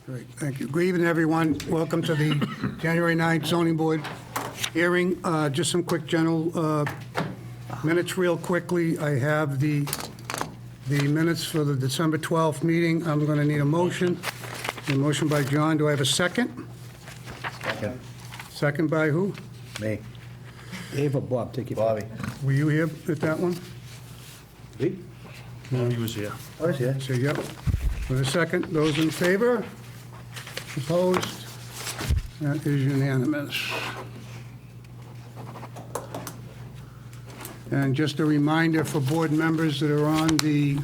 Great, thank you. Good evening, everyone. Welcome to the January 9th zoning board hearing. Just some quick general minutes real quickly. I have the minutes for the December 12th meeting. I'm going to need a motion. A motion by John. Do I have a second? Second. Second by who? Me. Dave or Bob, take your Bobby. Were you here at that one? pick. No, he was here. I was here. So, yep. With a second, those in favor? Opposed? That is unanimous. And just a reminder for board members that are on the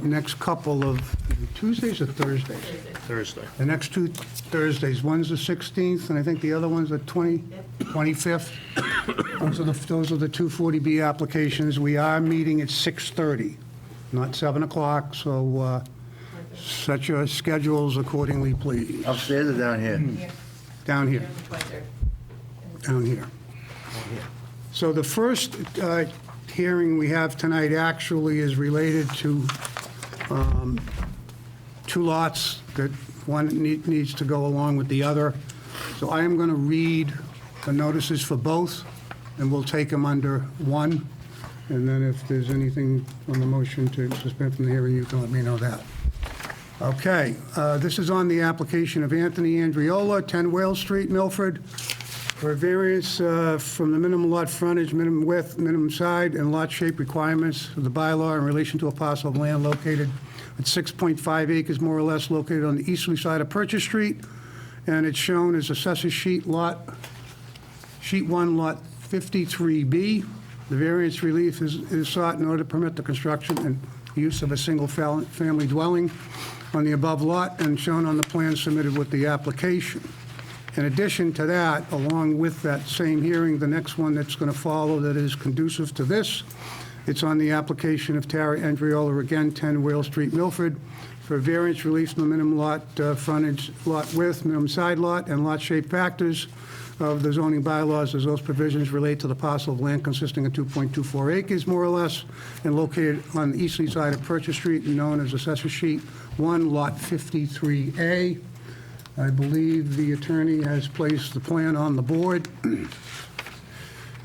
next couple of Tuesdays or Thursdays? Thursday. The next two Thursdays, one's the 16th, and I think the other one's the 25th. Those are the 240B applications. We are meeting at 6:30, not 7 o'clock, so set your schedules accordingly, please. Upstairs or down here? Down here, down here. So the first hearing we have tonight actually is related to two lots that one needs to go along with the other. So I am going to read the notices for both, and we'll take them under one. And then if there's anything on the motion to suspend from the hearing, you can let me know that. Okay, this is on the application of Anthony Andriola, 10 Whale Street, Milford, for a variance from the minimum lot frontage, minimum width, minimum side, and lot shape requirements of the bylaw in relation to a parcel of land located at 6.5 acres, more or less, located on the easterly side of Purchase Street, and it's shown as Assessor Sheet 1, Lot 53B. The variance relief is sought in order to permit the construction and use of a single-family dwelling on the above lot and shown on the plan submitted with the application. In addition to that, along with that same hearing, the next one that's going to follow that is conducive to this, it's on the application of Tara Andriola, again, 10 Whale Street, Milford, for variance relief from the minimum lot frontage, lot width, minimum side lot, and lot shape factors of the zoning bylaws as those provisions relate to the parcel of land consisting of 2.24 acres, more or less, and located on the easterly side of Purchase Street, known as Assessor Sheet 1, Lot 53A. I believe the attorney has placed the plan on the board.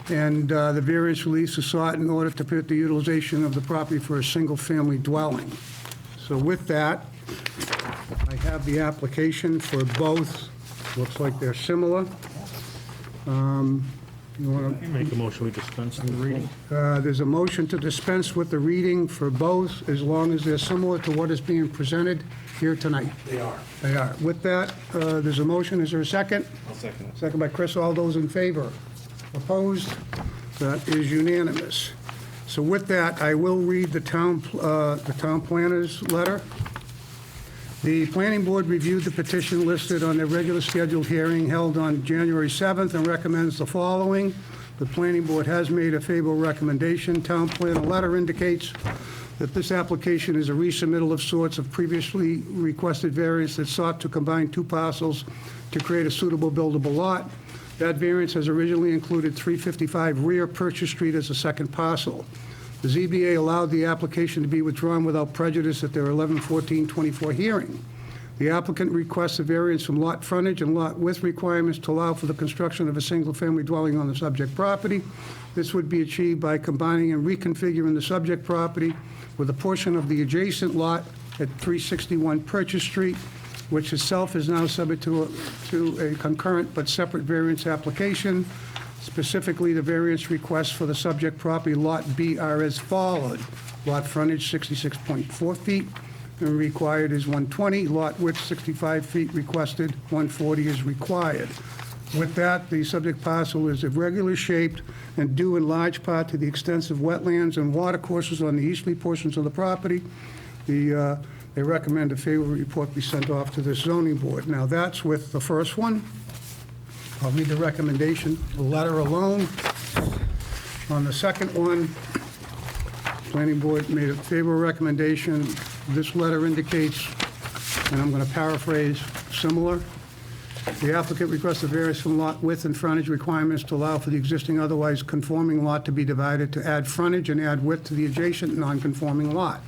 And the variance release is sought in order to permit the utilization of the property for a single-family dwelling. So with that, I have the application for both. Looks like they're similar. You want to? Make a motion, we dispense with the reading. There's a motion to dispense with the reading for both, as long as they're similar to what is being presented here tonight. They are. They are. With that, there's a motion. Is there a second? I'll second it. Second by Chris. All those in favor? Opposed? That is unanimous. So with that, I will read the town planner's letter. The planning board reviewed the petition listed on their regular scheduled hearing held on January 7th and recommends the following. The planning board has made a favorable recommendation. Town planner letter indicates that this application is a resubmittal of sorts of previously requested variance that sought to combine two parcels to create a suitable buildable lot. That variance has originally included 355 rear Purchase Street as a second parcel. The ZBA allowed the application to be withdrawn without prejudice at their 11/14/24 hearing. The applicant requests a variance from lot frontage and lot width requirements to allow for the construction of a single-family dwelling on the subject property. This would be achieved by combining and reconfiguring the subject property with a portion of the adjacent lot at 361 Purchase Street, which itself is now subject to a concurrent but separate variance application. Specifically, the variance requests for the subject property Lot B are as followed. Lot frontage 66.4 feet, and required is 120. Lot width 65 feet, requested 140 is required. With that, the subject parcel is irregular shaped and due in large part to the extensive wetlands and water courses on the easterly portions of the property. They recommend a favorable report be sent off to the zoning board. Now, that's with the first one. I'll read the recommendation, the letter alone. On the second one, planning board made a favorable recommendation. This letter indicates, and I'm going to paraphrase, similar. The applicant requests a variance from lot width and frontage requirements to allow for the existing otherwise conforming lot to be divided to add frontage and add width to the adjacent non-conforming lot.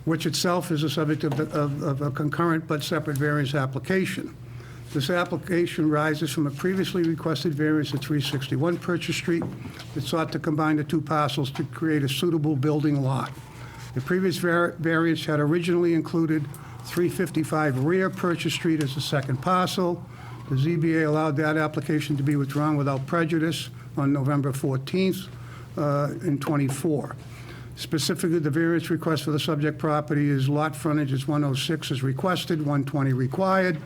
which itself is a subject of a concurrent but separate variance application. This application rises from a previously requested variance at 361 Purchase Street that sought to combine the two parcels to create a suitable building lot. The previous variance had originally included 355 rear Purchase Street as the second parcel. The ZBA allowed that application to be withdrawn without prejudice on November 14th in '24. Specifically, the variance request for the subject property is lot frontage is 106 as requested, 120 required.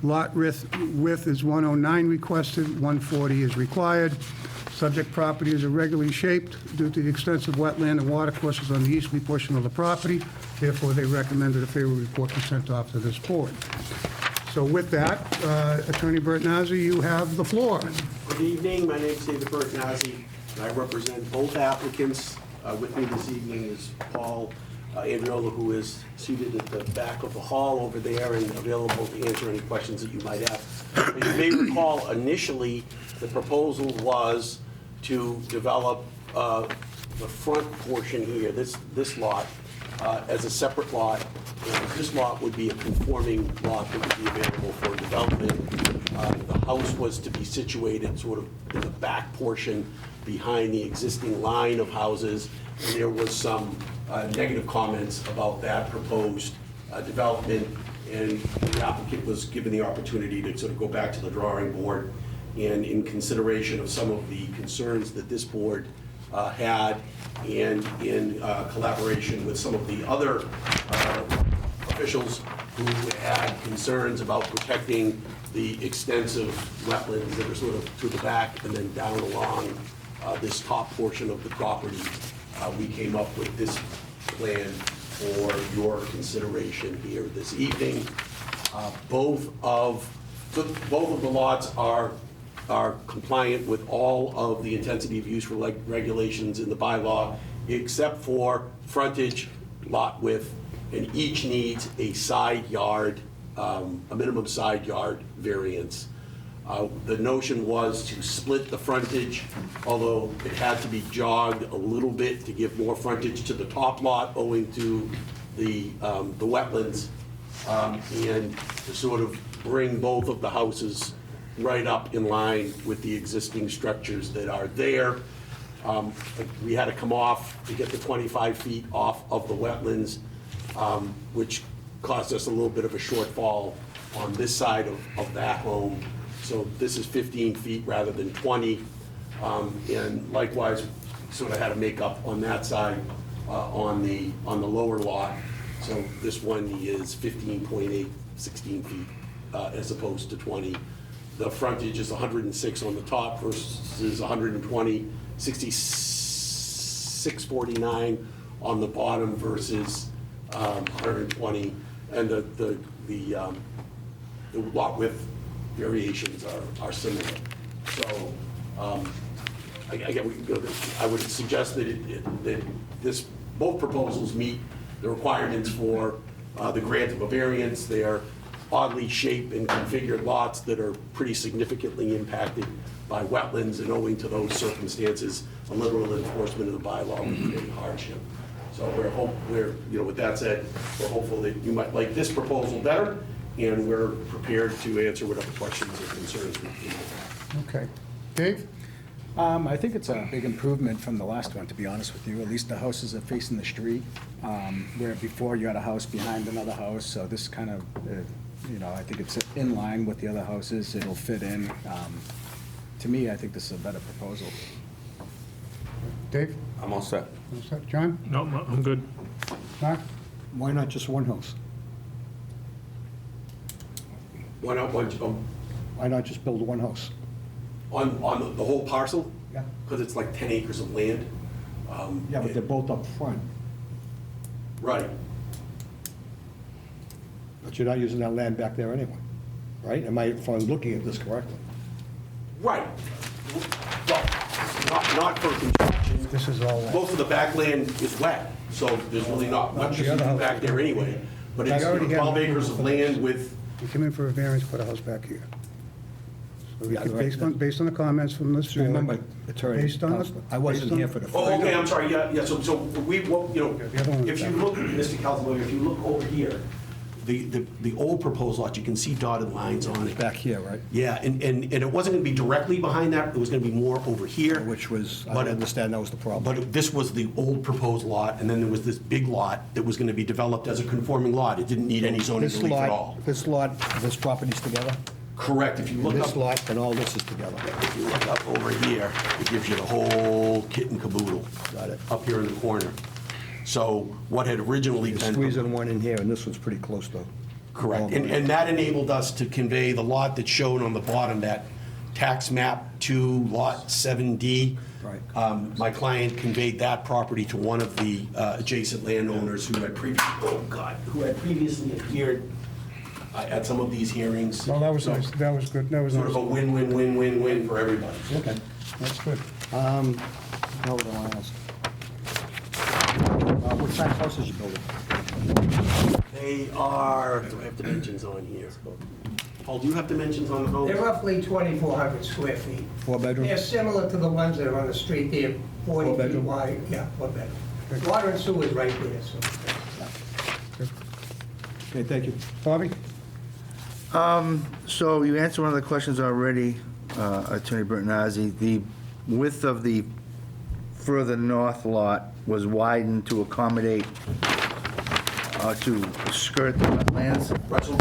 Lot width is 109 requested, 140 is required. Subject property is irregularly shaped due to the extensive wetland and water courses on the easterly portion of the property. Therefore, they recommended a favorable report be sent off to this board. So with that, Attorney Bertnazzi, you have the floor. Good evening, my name is David Bertnazzi, and I represent both applicants. With me this evening is Paul Andriola, who is seated at the back of the hall over there and available to answer any questions that you might have. But you may recall, initially, the proposal was to develop the front portion here, this lot, as a separate lot. And this lot would be a conforming lot that would be available for development. The house was to be situated sort of in the back portion behind the existing line of houses. And there was some negative comments about that proposed development. And the applicant was given the opportunity to sort of go back to the drawing board. And in consideration of some of the concerns that this board had, and in collaboration with some of the other officials who had concerns about protecting the extensive wetlands that are sort of to the back and then down along this top portion of the property, we came up with this plan for your consideration here this evening. Both of the lots are compliant with all of the intensity of use regulations in the bylaw, except for frontage, lot width, and each needs a side yard, a minimum side yard variance. The notion was to split the frontage, although it had to be jogged a little bit to give more frontage to the top lot owing to the wetlands, and to sort of bring both of the houses right up in line with the existing structures that are there. We had to come off to get the 25 feet off of the wetlands, which caused us a little bit of a shortfall on this side of that home. So this is 15 feet rather than 20. And likewise, sort of had to make up on that side on the lower lot. So this one is 15.8, 16 feet as opposed to 20. The frontage is 106 on the top versus 120, 6649 on the bottom versus 120. And the lot width variations are similar. So I would suggest that both proposals meet the requirements for the grant of a variance. They are oddly shaped and configured lots that are pretty significantly impacted by wetlands, and owing to those circumstances, a literal enforcement of the bylaw would be a hardship. So with that said, we're hopeful that you might like this proposal better, and we're prepared to answer whatever questions or concerns we have. Okay. Dave? I think it's a big improvement from the last one, to be honest with you. At least the houses are facing the street, where before you had a house behind another house. So this kind of, I think it's in line with the other houses. It'll fit in. To me, I think this is a better proposal. Dave? I'm all set. All set. John? No, I'm good. Mark? Why not just one house? Why not Why not just build one house? on the whole parcel? Yeah. Because it's like 10 acres of land. Yeah, but they're both up front. Right. But you're not using that land back there anyway, right? If I'm looking at this correctly? Right. Well, not for construction. This is all wet. Most of the backland is wet, so there's really not much you can do back there anyway. But it's I already have 12 acres of land with, You came in for a variance, put a house back here. So Yeah, correct. based on the comments from this So remember, board, Attorney, Based on the- Counselor, I wasn't based on- here for the. Oh, okay, I'm sorry, yeah, so we, well, you know, the other one was if you back. look, Mr. Calzone, if you look over here, the old proposed lot, you can see dotted lines on it. Back here, right? Yeah, and it wasn't gonna be directly behind that, it was gonna be more over here. Which was, I But- understand that was the problem. But this was the old proposed lot, and then there was this big lot that was gonna be developed as a conforming lot. It didn't need any zoning This relief at all. lot, this property's together? Correct, if you look This up, lot and all this is together. if you look up over here, it gives you the whole kit and caboodle. Got it. Up here in the corner. So what had originally You're been. squeezing one in here, and this one's pretty close, though. Correct, and that enabled us to convey the lot that's shown on the bottom, that tax map 2, lot 7D. Right. My client conveyed that property to one of the adjacent landowners who had previously appeared at some of these hearings. Well, that was So, nice, that was good, that was Sort of a nice. win-win-win-win-win for everybody. Okay. That's good. Now what do I want to ask? What size house is you building? They are, do I have dimensions on here? Paul, do you have dimensions on the home? They're roughly 2,400 square feet. Four-bedroom? They're similar to the ones that are on the street. They're 40 feet Four-bedroom? wide. Yeah, four-bedroom. Water and sewer is right there, so. Okay, thank you. Bobby? So you answered one of the questions already, Attorney Bertozzi. The width of the further north lot was widened to accommodate, to skirt the wetlands. Right, so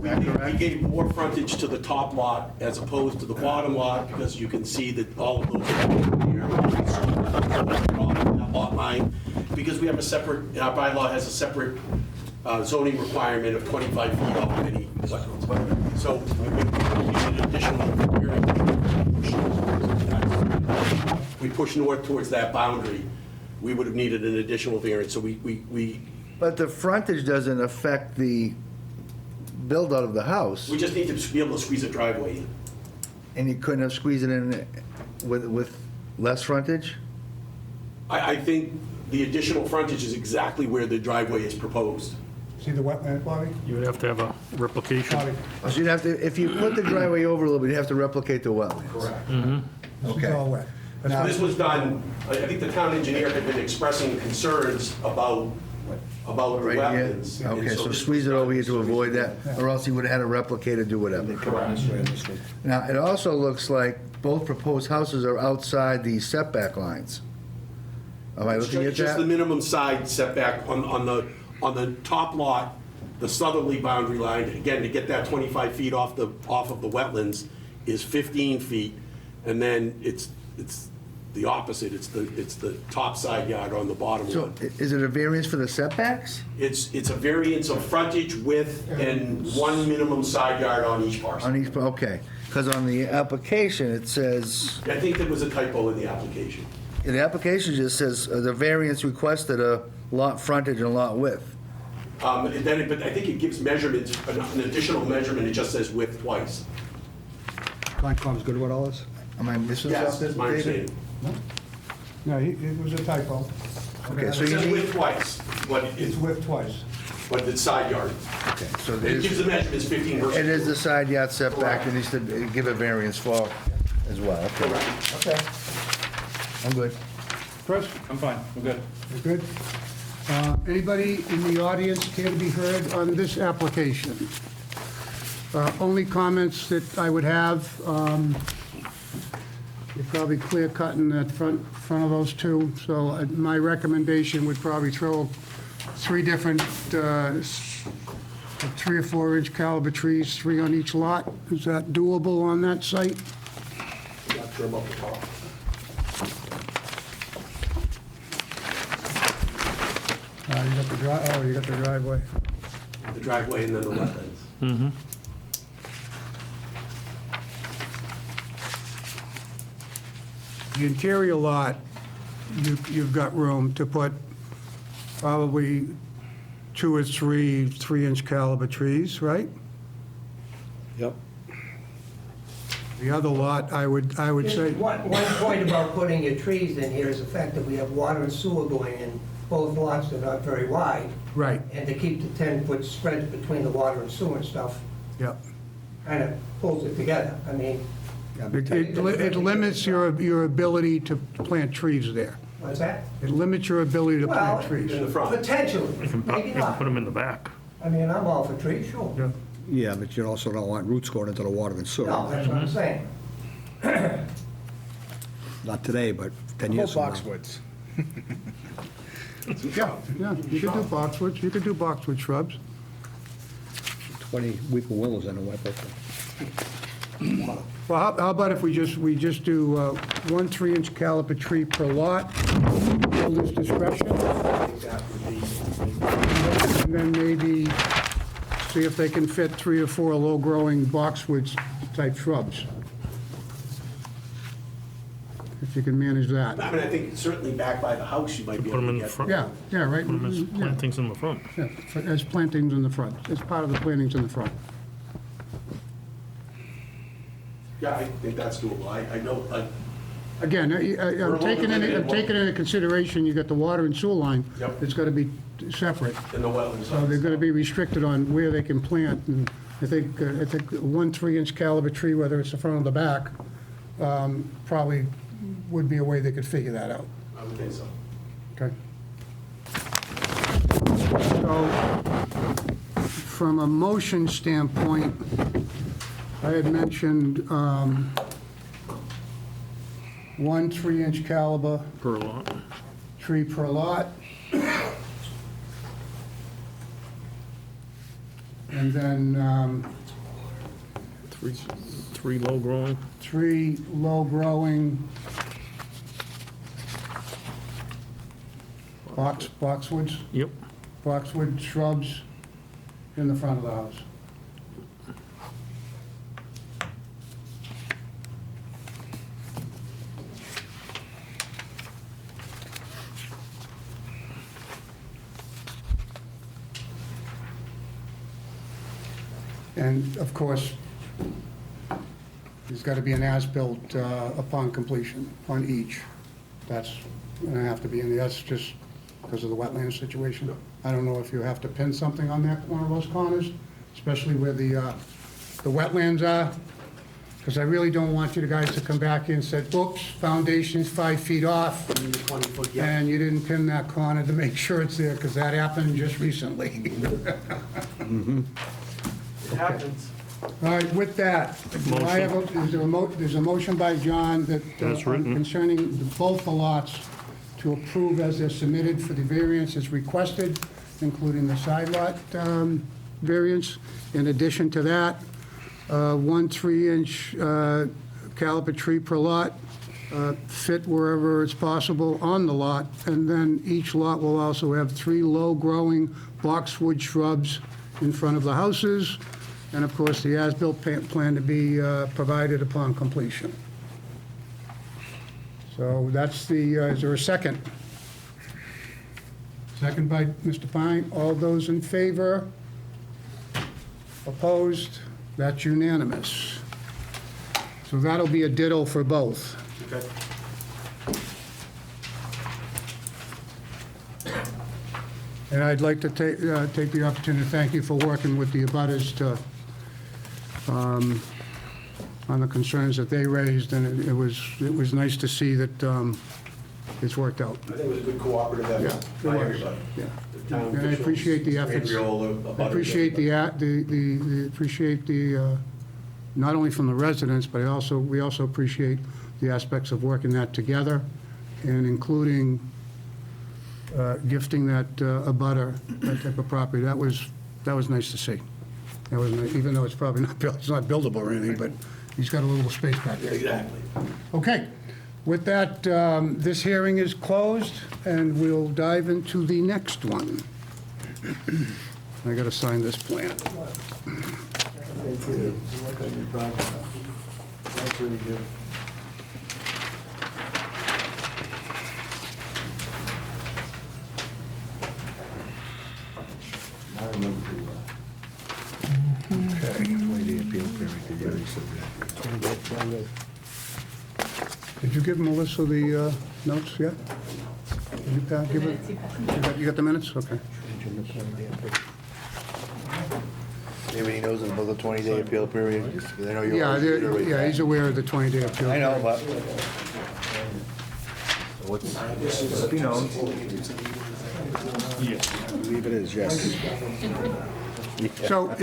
we gave more frontage to the top lot as opposed to the bottom lot, because you can see that all of those that lot line, because we have a separate, our bylaw has a separate zoning requirement of 25 feet off any wetlands. So we need an additional, we push north towards that boundary, we would have needed an additional variance, so we But the frontage doesn't affect the build-out of the house, just need to be able to squeeze a driveway in. and you couldn't have squeezed it in with less frontage? I think the additional frontage is exactly where the driveway is proposed. See the wetland, Bobby? You would have to have a replication. Bobby? So you'd have to, if you put the driveway over a little bit, you'd have to replicate the wetlands. Correct. This is Okay. all wet. So this was done, I think the town engineer had been expressing concerns about the Right here? wetlands. Okay, And so this squeeze it was over here done to avoid that, or else he would have had to replicate or do whatever. Now, it also looks like both proposed houses are outside the setback lines. Am I looking at Just the that? minimum side setback on the top lot, the southerly boundary line, again, to get that 25 feet off of the wetlands is 15 feet, and then it's the opposite, it's the top side yard on the bottom So one. is it a variance for the setbacks? It's a variance of frontage, width, and one minimum side yard on each parcel. On each, okay, because on the application, it says, I think there was a typo in the application. the application just says the variance requested a lot frontage and lot width. And then, but I think it gives measurements, an additional measurement, it just says width twice. Concom's good with all this? Am I missing Yes, something, that's my David? understanding. No, it was a typo. Okay, so It you says need, width twice, but It's it's, width twice. but it's side yard. okay, so It there's, gives the measurements 15 versus. it is the side yard setback that needs to give a variance for as well. Okay. Correct. Okay. I'm good. Chris? I'm fine, I'm good. You're good? Anybody in the audience care to be heard on this application? Only comments that I would have, you're probably clear cutting that front of those two, so my recommendation would probably throw 3 different 3 or 4 inch caliber trees, 3 on each lot. Is that doable on that site? Not sure about the top. You got the driveway. The driveway and then the wetlands. The interior lot, you've got room to put probably 2 or 3 3-inch caliber trees, right? Yep. The other lot, I would say, One point about putting your trees in here is the fact that we have water and sewer going in. Both lots are not very wide, right, and to keep the 10-foot spread between the water and sewer and stuff yep. kind of pulls it together. I mean, It limits your ability to plant trees there. What's that? It limits your ability to plant Well, trees. In the front. Potentially, You can maybe put not. them in the back. I mean, I'm all for trees, sure. Yeah. Yeah, but you also don't want roots going into the water and sewer. No, that's what I'm saying. Not today, but 10 Whole years from now. boxwoods. Yeah, you could do boxwoods, you could do boxwood shrubs. 20 weeping willows in a wet book. Well, how about if we just do 1 3-inch caliper tree per lot, builder's discretion, I think that would be, and then maybe see if they can fit 3 or 4 low-growing boxwoods type shrubs. If you can manage that. I mean, I think certainly back by the house, you might be Put them able in to the get. front. Yeah, right. Put them as Yeah, plantings in the front. yeah, as plantings in the front, as part of the plantings in the front. Yeah, I think that's doable. I'm Again, I'm taking into consideration, you got the water and sewer line. Yep. It's got to be separate. in the wetlands. So they're going to be restricted on where they can plant, and I think 1 3-inch caliber tree, whether it's the front or the back, probably would be a way they could figure that out, I would think so. okay? So, from a motion standpoint, I had mentioned 1 3-inch caliber Per lot. tree per lot. And then Three low growing. 3 low-growing boxwoods, Yep. boxwood shrubs in the front of the house. And of course, there's got to be an as-built upon completion on each. That's going to have to be in there. That's just because of the wetland situation. I don't know if you have to pin something on that, one of those corners, especially where the wetlands are, because I really don't want you guys to come back in and say, oops, foundation's 5 feet off, In the 20-foot, yeah. and you didn't pin that corner to make sure it's there, because that happened just recently. It happens. All right, with that, do I have there's a motion by John that That's written. concerning both the lots to approve as they're submitted for the variance as requested, including the side lot variance. In addition to that, 1 3-inch caliper tree per lot, fit wherever it's possible on the lot, and then each lot will also have 3 low-growing boxwood shrubs in front of the houses, and of course, the as-built plan to be provided upon completion. So that's the, is there a second? Second by Mr. Pine. All those in favor? Opposed? That's unanimous. So that'll be a ditto for both. Okay. And I'd like to take the opportunity to thank you for working with the abutters to, on the concerns that they raised, and it was nice to see that it's worked out. I think it was a good cooperative Yeah, effort it by was. everybody. Yeah. The town And I officials, appreciate the efforts. Andreola, I abutters, appreciate everybody. appreciate the, not only from the residents, but we also appreciate the aspects of working that together, and including gifting that abutter, that type of property. That was nice to see. That was nice, even though it's probably not, it's not buildable or anything, but he's got a little space back there. Exactly. Okay, with that, this hearing is closed, and we'll dive into the next one. I got to sign this plan. Did you give Melissa the notes yet? Did you, Pat, give it? You got the minutes? Okay. Maybe he knows about the 20-day appeal period, 'cause I know you Yeah, always reiterate yeah, that. he's aware of the 20-day appeal. I know, period. but. So what's, be known. I believe it is, yes. So,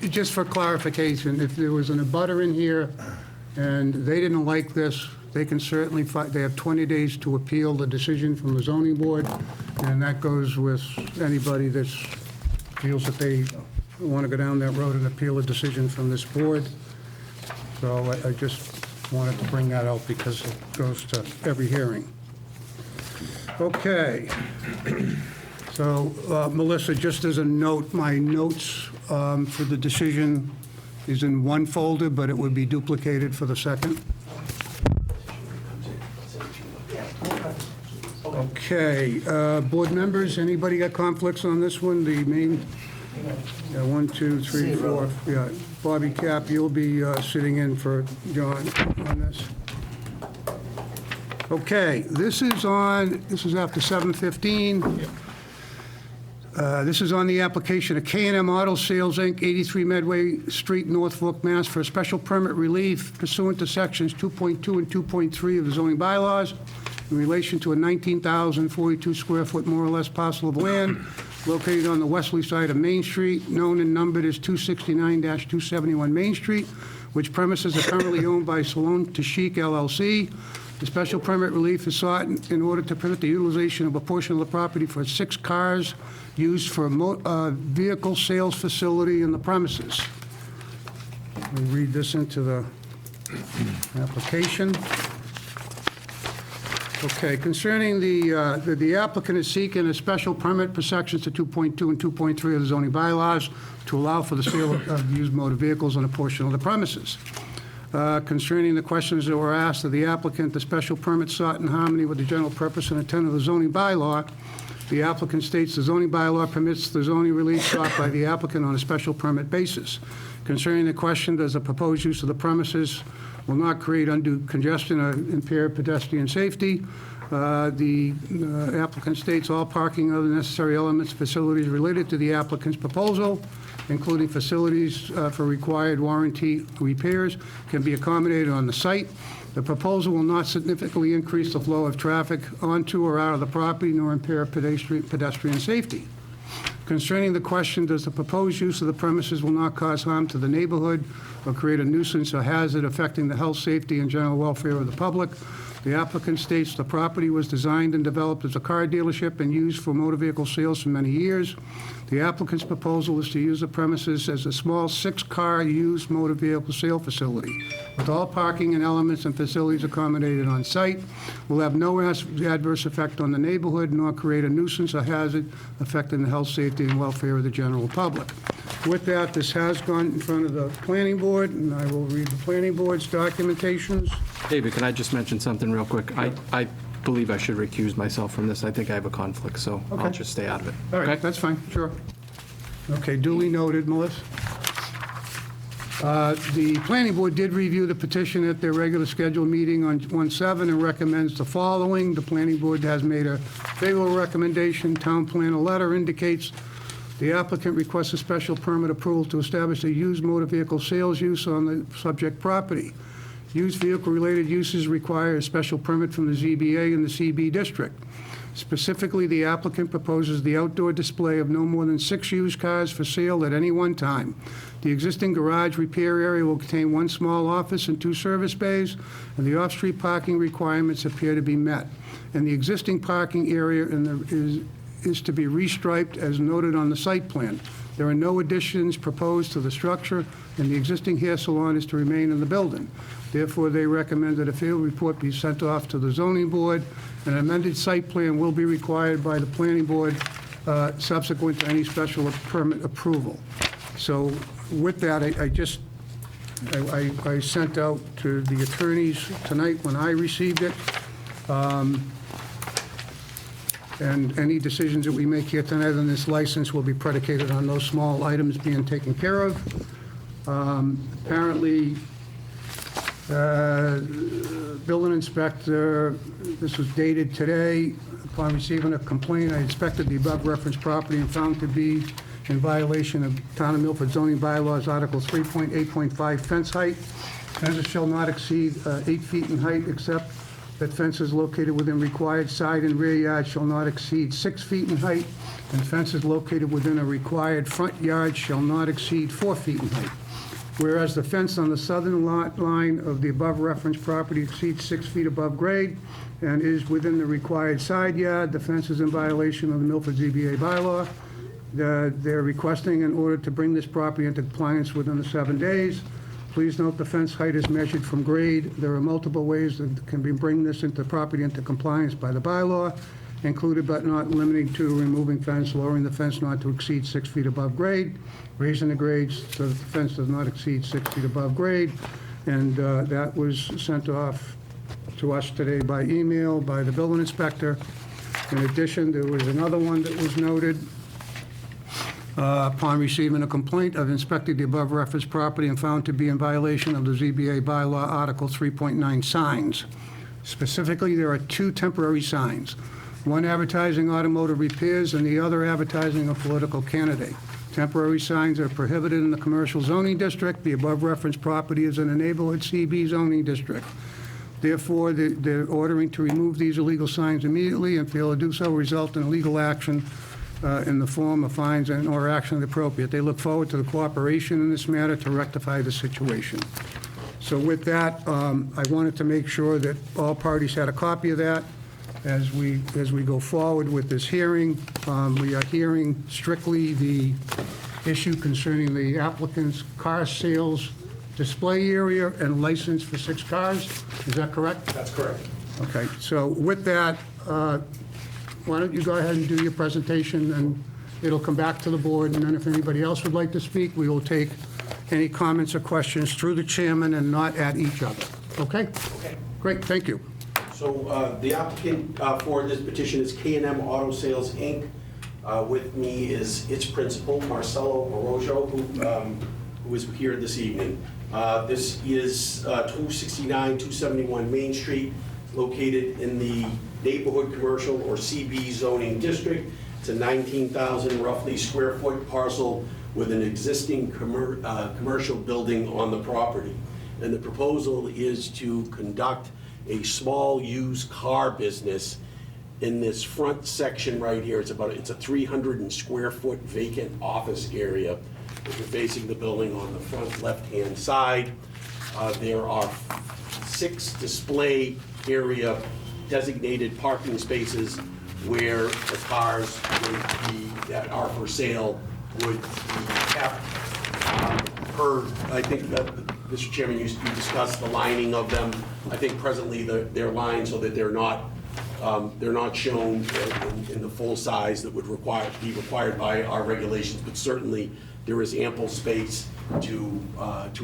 just for clarification, if there was an abutter in here and they didn't like this, they can certainly, they have 20 days to appeal the decision from the zoning board, and that goes with anybody that feels that they want to go down that road and appeal a decision from this board. So I just wanted to bring that out because it goes to every hearing. Okay. So, Melissa, just as a note, my notes for the decision is in one folder, but it would be duplicated for the second. Okay, board members, anybody got conflicts on this one? The main, 1, 2, 3, 4, yeah. Bobby Cap, you'll be sitting in for John on this. Okay, this is after 7:15. This is on the application of K&M Auto Sales, Inc., 83 Medway Street, Norfolk, Mass., for a special permit relief pursuant to sections 2.2 and 2.3 of the zoning bylaws in relation to a 19,042 square foot, more or less, parcel of land located on the westerly side of Main Street, known and numbered as 269-271 Main Street, which premises are currently owned by Salon Tashik LLC. The special permit relief is sought in order to permit the utilization of a portion of the property for 6 cars used for a vehicle sales facility in the premises. Let me read this into the application. Okay, concerning the applicant is seeking a special permit for sections to 2.2 and 2.3 of the zoning bylaws to allow for the sale of used motor vehicles on a portion of the premises. Concerning the questions that were asked of the applicant, the special permit sought in harmony with the general purpose and intent of the zoning bylaw. The applicant states the zoning bylaw permits the zoning relief sought by the applicant on a special permit basis. Concerning the question, does the proposed use of the premises will not create undue congestion or impair pedestrian safety? The applicant states all parking and other necessary elements, facilities related to the applicant's proposal, including facilities for required warranty repairs, can be accommodated on the site. The proposal will not significantly increase the flow of traffic onto or out of the property nor impair pedestrian safety. Concerning the question, does the proposed use of the premises will not cause harm to the neighborhood or create a nuisance or hazard affecting the health, safety, and general welfare of the public? The applicant states the property was designed and developed as a car dealership and used for motor vehicle sales for many years. The applicant's proposal is to use the premises as a small 6-car used motor vehicle sale facility, with all parking and elements and facilities accommodated on site. Will have no adverse effect on the neighborhood, nor create a nuisance or hazard affecting the health, safety, and welfare of the general public. With that, this has gone in front of the planning board, and I will read the planning board's documentations. David, can I just mention something real quick? I believe I should recuse myself from this. I think I have a conflict, so I'll Okay. just stay out of it. All right, Okay? that's fine, sure. Okay, duly noted, Melissa. The planning board did review the petition at their regular scheduled meeting on 1/7 and recommends the following. The planning board has made a favorable recommendation. Town planner letter indicates the applicant requests a special permit approval to establish a used motor vehicle sales use on the subject property. Used vehicle-related uses require a special permit from the ZBA in the CB district. Specifically, the applicant proposes the outdoor display of no more than 6 used cars for sale at any one time. The existing garage repair area will contain 1 small office and 2 service bays, and the off-street parking requirements appear to be met. And the existing parking area is to be restriped as noted on the site plan. There are no additions proposed to the structure, and the existing hair salon is to remain in the building. Therefore, they recommend that a field report be sent off to the zoning board. An amended site plan will be required by the planning board subsequent to any special permit approval. So with that, I sent out to the attorneys tonight when I received it. And any decisions that we make here tonight on this license will be predicated on those small items being taken care of. Apparently, building inspector, this was dated today. Upon receiving a complaint, I inspected the above referenced property and found to be in violation of Town of Milford zoning bylaws, Article 3.8.5, fence height. Fences shall not exceed 8 feet in height, except that fences located within required side and rear yards shall not exceed 6 feet in height, and fences located within a required front yard shall not exceed 4 feet in height. Whereas the fence on the southern lot line of the above referenced property exceeds 6 feet above grade and is within the required side yard, the fence is in violation of the Milford ZBA bylaw. They're requesting in order to bring this property into compliance within the 7 days. Please note the fence height is measured from grade. There are multiple ways that can be bring this into property into compliance by the bylaw, included but not limited to removing fence, lowering the fence not to exceed 6 feet above grade, raising the grades so that the fence does not exceed 6 feet above grade. And that was sent off to us today by email by the building inspector. In addition, there was another one that was noted. Upon receiving a complaint, I've inspected the above referenced property and found to be in violation of the ZBA bylaw Article 3.9 signs. Specifically, there are 2 temporary signs, one advertising automotive repairs and the other advertising a political candidate. Temporary signs are prohibited in the commercial zoning district. The above referenced property is in a neighborhood CB zoning district. Therefore, they're ordering to remove these illegal signs immediately, and fail to do so result in legal action in the form of fines and or action appropriate. They look forward to the cooperation in this matter to rectify the situation. So with that, I wanted to make sure that all parties had a copy of that as we go forward with this hearing. We are hearing strictly the issue concerning the applicant's car sales display area and license for 6 cars. Is that correct? That's correct. Okay, so with that, why don't you go ahead and do your presentation, and it'll come back to the board, and then if anybody else would like to speak, we will take any comments or questions through the chairman and not at each other. Okay? Okay. Great, thank you. So the applicant for this petition is K&M Auto Sales, Inc. With me is its principal, Marcelo Arrojo, who is here this evening. This is 269-271 Main Street, located in the Neighborhood Commercial or CB zoning district. It's a 19,000 roughly square foot parcel with an existing commercial building on the property. And the proposal is to conduct a small used car business in this front section right here. It's a 300 square foot vacant office area. If you're facing the building on the front left-hand side, there are 6 display area designated parking spaces where the cars that are for sale would be kept. I think that, Mr. Chairman, you discussed the lining of them. I think presently they're lined so that they're not shown in the full size that would be required by our regulations, but certainly there is ample space to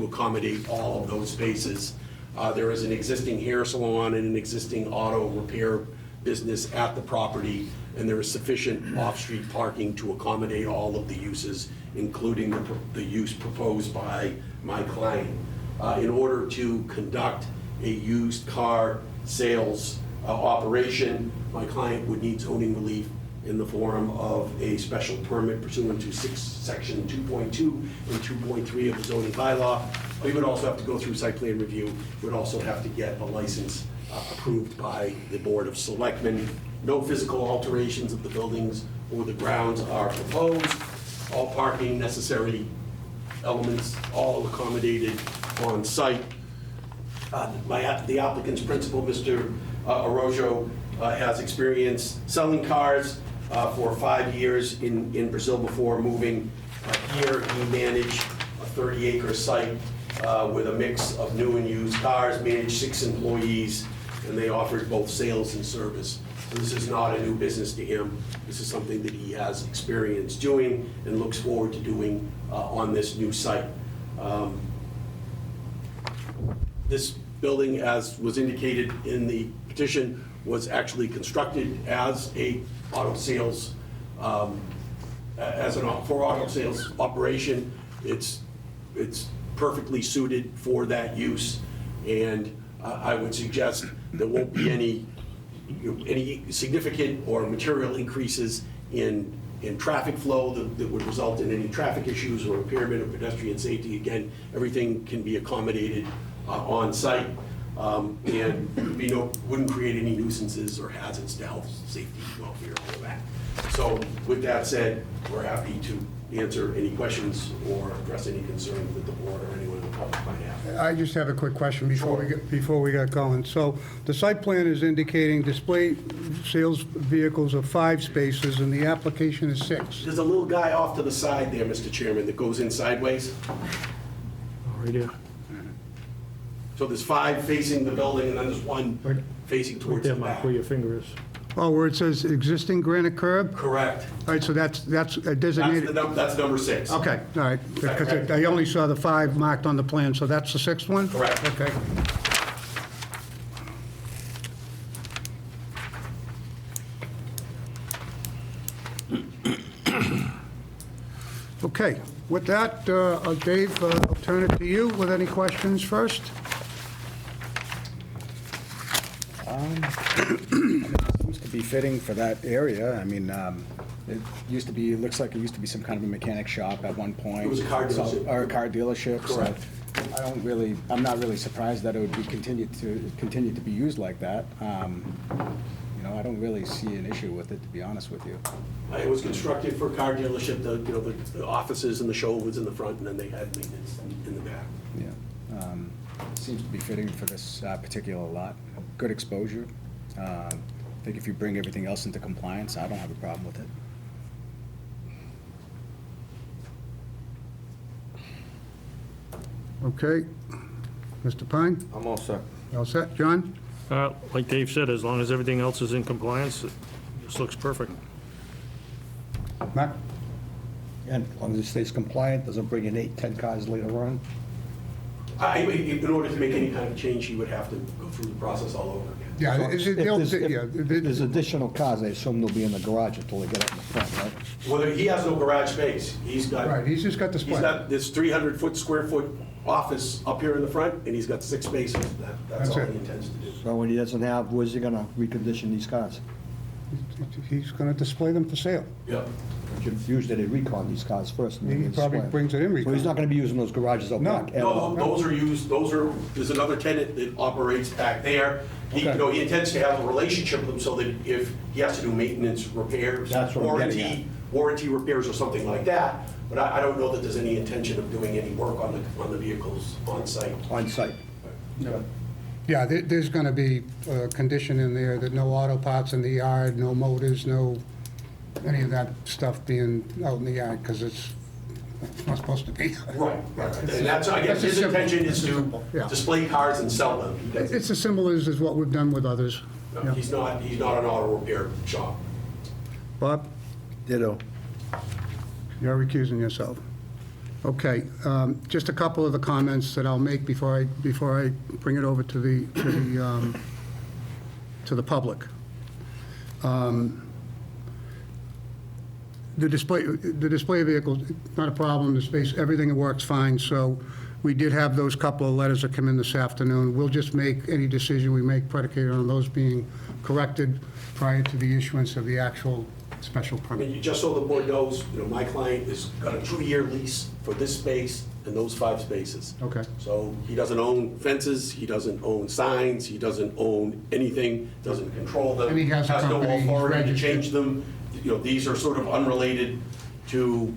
accommodate all of those spaces. There is an existing hair salon and an existing auto repair business at the property, and there is sufficient off-street parking to accommodate all of the uses, including the use proposed by my client. In order to conduct a used car sales operation, my client would need zoning relief in the form of a special permit pursuant to section 2.2 and 2.3 of the zoning bylaw. We would also have to go through site plan review. We would also have to get a license approved by the Board of Selectmen. No physical alterations of the buildings or the grounds are proposed. All parking necessary elements, all accommodated on site. The applicant's principal, Mr. Arrojo, has experience selling cars for 5 years in Brazil before moving here. He managed a 30-acre site with a mix of new and used cars, managed 6 employees, and they offered both sales and service. So this is not a new business to him. This is something that he has experience doing and looks forward to doing on this new site. This building, as was indicated in the petition, was actually constructed as a auto sales, for auto sales operation. It's perfectly suited for that use, and I would suggest there won't be any significant or material increases in in traffic flow that would result in any traffic issues or impairment of pedestrian safety. Again, everything can be accommodated on site, and wouldn't create any nuisances or hazards to health, safety, welfare, all that. So with that said, we're happy to answer any questions or address any concerns that the board or anyone in the public might have. I just have a quick question before we get going. So the site plan is indicating display sales vehicles of 5 spaces, and the application is 6. There's a little guy off to the side there, Mr. Chairman, that goes in sideways. Right here. So there's 5 facing the building, and then there's 1 facing Right towards there, the Mike, back. where your finger is. Oh, where it says existing granite curb? Correct. All right, so that's designated. That's number 6. Okay, all right, because I only saw the 5 marked on the plan, so that's the 6th one? Correct. Okay. Okay, with that, Dave, I'll turn it to you with any questions first. Seems to be fitting for that area. I mean, it used to be, it looks like it used to be some kind of a mechanic shop at one point. It was a car dealership. Or a car dealership. so Correct. I'm not really surprised that it would be continue to be used like that. I don't really see an issue with it, to be honest with you. It was constructed for a car dealership. The offices and the show was in the front, and then they had maintenance in the back. Yeah. Seems to be fitting for this particular lot. Good exposure. I think if you bring everything else into compliance, I don't have a problem with it. Okay. Mr. Pine? I'm all set. All set? John? Like Dave said, as long as everything else is in compliance, this looks perfect. Matt? And as long as it stays compliant, doesn't bring in 8, 10 cars later on. In order to make any kind of change, he would have to go through the process all over again. Yeah, If there's additional cars, I assume they'll be in the garage until they get up in the front, right? Whether he has no garage space, he's got. Right, he's just got the He's split. got this 300 square foot office up here in the front, and he's got 6 spaces. That's all That's he it. intends to do. So when he doesn't have, where's he gonna recondition these cars? He's going to display them for sale. Yep. Usually they recon these cars first. and then He they probably display 'em. brings it in So he's recon. not gonna be using those garages out No. back. No, those are used, there's another tenant that operates back there. He, Okay. he intends to have a relationship with them so that if he has to do maintenance, repairs, That's what I'm getting warranty repairs or something like that, but I don't know that there's any intention of doing any work on the vehicles on site. On site. Yeah, there's going to be a condition in there that no auto parts in the yard, no motors, no, any of that stuff being out in the yard, because it's not supposed to be. Right. And that's, I guess That's a his simple- intention is that's a to simple, yeah. display cars and sell them. He doesn't- It's as simple as what we've done with others. no, Yeah. He's not an auto repair shop. Bob, Ditto. you're recusing yourself. Okay, just a couple of the comments that I'll make before I bring it over to the public. The display vehicles, not a problem, the space, everything works fine, so we did have those couple of letters that come in this afternoon. We'll just make any decision we make predicated on those being corrected prior to the issuance of the actual special I permit. mean, just so the board knows, my client has got a 2-year lease for this space and those 5 spaces. Okay. So he doesn't own fences, he doesn't own signs, he doesn't own anything, doesn't control them. And he has a no company, he's authority to registered. change them. These are sort of unrelated to,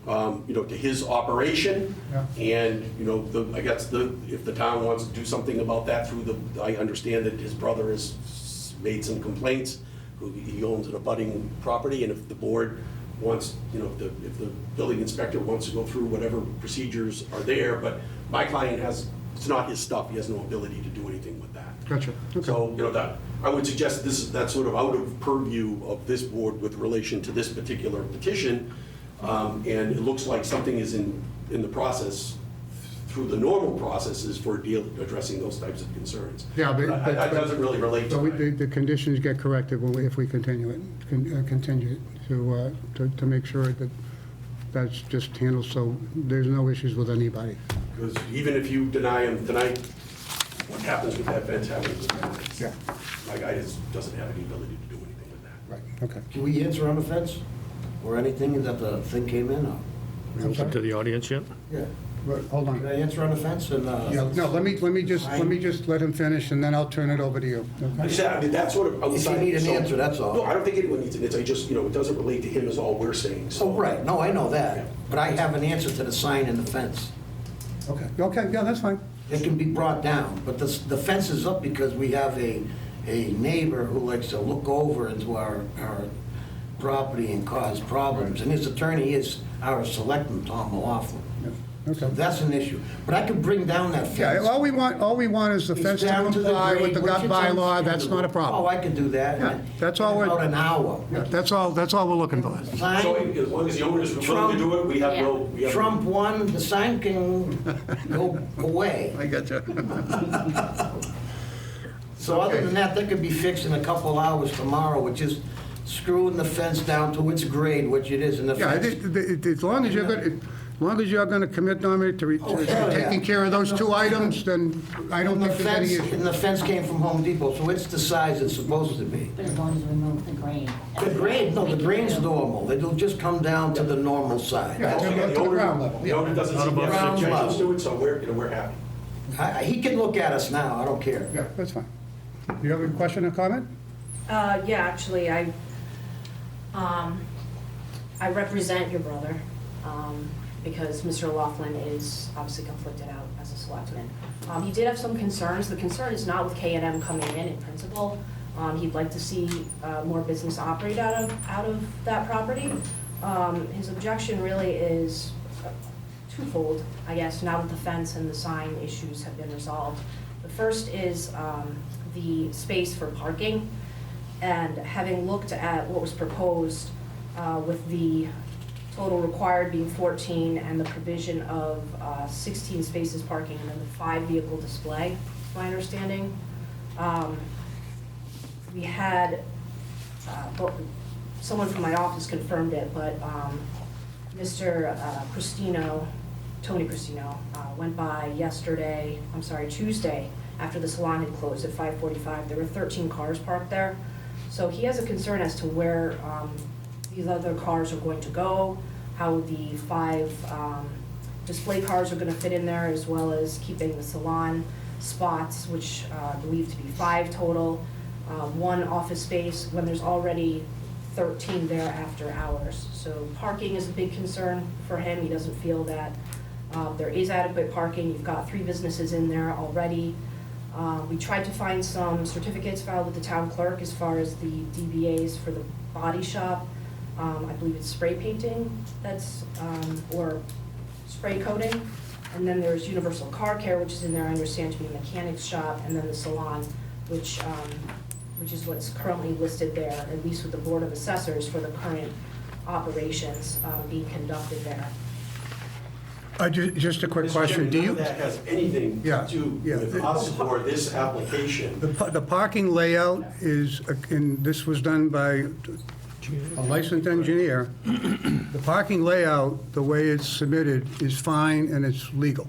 to his operation. Yeah. And, I guess if the town wants to do something about that I understand that his brother has made some complaints. He owns an abutting property, and if the board wants, if the building inspector wants to go through whatever procedures are there, but my client it's not his stuff, he has no ability to do anything with that. Gotcha, okay. So, I would suggest that's sort of out of purview of this board with relation to this particular petition, and it looks like something is in the process, through the normal processes for addressing those types of concerns. Yeah, but- That doesn't really relate to So it. the conditions get corrected if we continue it, continue to make sure that that's just handled, so there's no issues with anybody. Because even if you deny him tonight, what happens with that fence happens with that fence. Yeah. My guy doesn't have any ability to do anything with that. Right, okay. Can we answer on the fence? or anything that the thing came in on? Open to the audience yet? Yeah. But, hold Can on. I answer on the fence and, Yeah, no, let me just let him finish, and then I'll turn it over to you. I said, I mean, that's sort of If you need an answer, that's all. No, I don't think anyone needs an answer, I just, it doesn't relate to him is all we're saying, so. Oh, right, no, I know that, but I have an answer to the sign and the fence. Okay, yeah, that's fine. It can be brought down, but the fence is up because we have a neighbor who likes to look over into our property and cause problems, and his attorney is our selectman, Tom O'Laughlin. So Okay. that's an issue. But I can bring down that Yeah, fence. all we want is the It's fence to down the comply with grade, the which gut is bylaw, that's not a understandable. problem. Oh, I can do that. Yeah, that's all in we're- about an hour. Yeah, that's all we're looking for. So Sign, as long as the owner is willing to do it, we have no. we have- Trump won, the sign can go away. I got you. So other than that could be fixed in a couple hours tomorrow, which is screwing the fence down to its grade, which it is, and the Yeah, fence. as long as you're gonna commit, Dominic, to Oh, hell yeah. taking care of those two items, then I don't And the think there's any fence, issue. and the fence came from Home Depot, so it's the size it's supposed to be. But as long as we remove the grain. The grade, no, the grade's normal, it'll just come down to the normal size. Yeah. Also, to the the owner- ground level, The yeah. owner doesn't Not seem to above have six objections inches. to it, so we're happy. He can look at us now, I don't care. Yeah, that's fine. Do you have a question or comment? Yeah, actually, I represent your brother, because Mr. Laughlin is obviously conflicted out as a selectman. He did have some concerns. The concern is not with K&M coming in principle. He'd like to see more business operate out of that property. His objection really is twofold, I guess, now that the fence and the sign issues have been resolved. The first is the space for parking, and having looked at what was proposed with the total required being 14 and the provision of 16 spaces parking and then the 5 vehicle display, my understanding. We had, someone from my office confirmed it, but Mr. Cristino, Tony Cristino, went by Tuesday, after the salon had closed at 5:45. There were 13 cars parked there. So he has a concern as to where these other cars are going to go, how the 5 display cars are gonna fit in there, as well as keeping the salon spots, which I believe to be 5 total, 1 office space, when there's already 13 there after hours. So parking is a big concern for him. He doesn't feel that there is adequate parking. You've got 3 businesses in there already. We tried to find some certificates filed with the town clerk as far as the DBAs for the body shop. I believe it's spray painting that's, or spray coating. And then there's Universal Car Care, which is in there, I understand to be a mechanic's shop, and then the salon, which is what's currently listed there, at least with the Board of Assessors for the current operations being conducted there. Just a quick Mr. question. Chairman, Do none you, of that has anything Yeah, to do yeah. with us or this application. the parking layout is, and this was done by a licensed engineer. The parking layout, the way it's submitted, is fine and it's legal.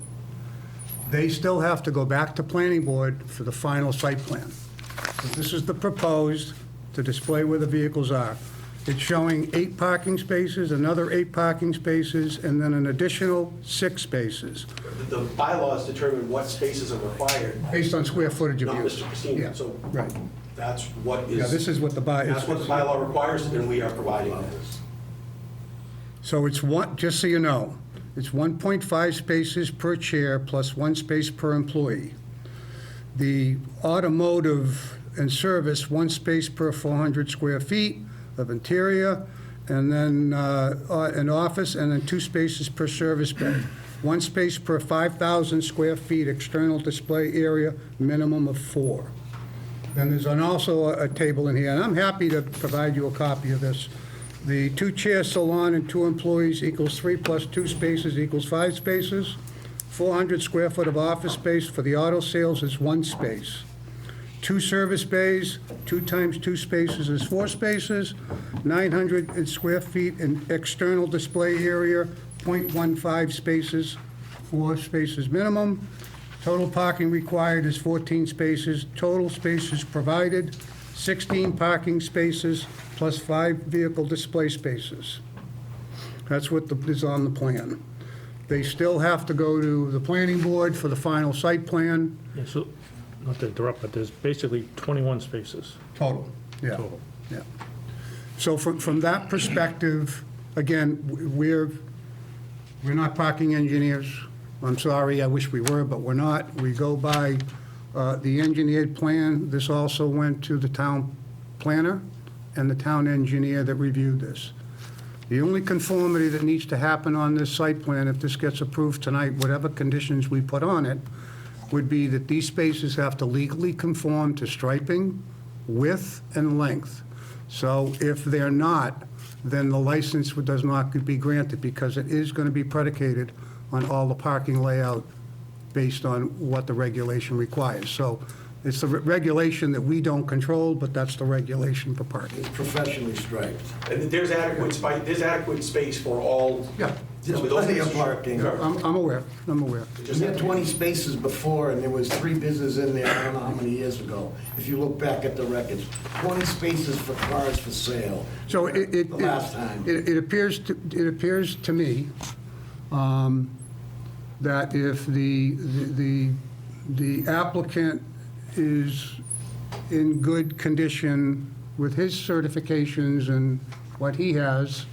They still have to go back to planning board for the final site plan. So this is the proposed to display where the vehicles are. It's showing 8 parking spaces, another 8 parking spaces, and then an additional 6 spaces, The bylaws determine what spaces are required, based on square footage of not use. Mr. Christine. Yeah, So right. that's what is. Yeah, this is what the That's what the bylaw requires, and we are providing that. So it's one, just so you know, it's 1.5 spaces per chair plus 1 space per employee. The automotive and service, 1 space per 400 square feet of interior, and then an office, and then 2 spaces per service bay. 1 space per 5,000 square feet external display area, minimum of 4. Then there's also a table in here, and I'm happy to provide you a copy of this. The 2-chair salon and 2 employees equals 3 plus 2 spaces equals 5 spaces. 400 square foot of office space for the auto sales is 1 space. 2 service bays, 2 times 2 spaces is 4 spaces. 900 square feet in external display area, 0.15 spaces, 4 spaces minimum. Total parking required is 14 spaces. Total spaces provided, 16 parking spaces plus 5 vehicle display spaces. That's what is on the plan. They still have to go to the planning board for the final site plan. Yeah, so, not to interrupt, but there's basically 21 spaces Total. Yeah. total. Yeah. So from that perspective, again, we're not parking engineers. I'm sorry, I wish we were, but we're not. We go by the engineered plan. This also went to the town planner and the town engineer that reviewed this. The only conformity that needs to happen on this site plan, if this gets approved tonight, whatever conditions we put on it, would be that these spaces have to legally conform to striping, width, and length. So if they're not, then the license does not be granted, because it is going to be predicated on all the parking layout based on what the regulation requires. So it's the regulation that we don't control, but that's the regulation for parking. It's professionally striped. And there's adequate space for all. Yeah. There's with those- plenty of parking. I'm aware. We had 20 spaces before, and there was 3 businesses in there, I don't know how many years ago. If you look back at the records, 20 spaces for cars for sale. So The last time. it appears to me that if the applicant is in good condition with his certifications and what he has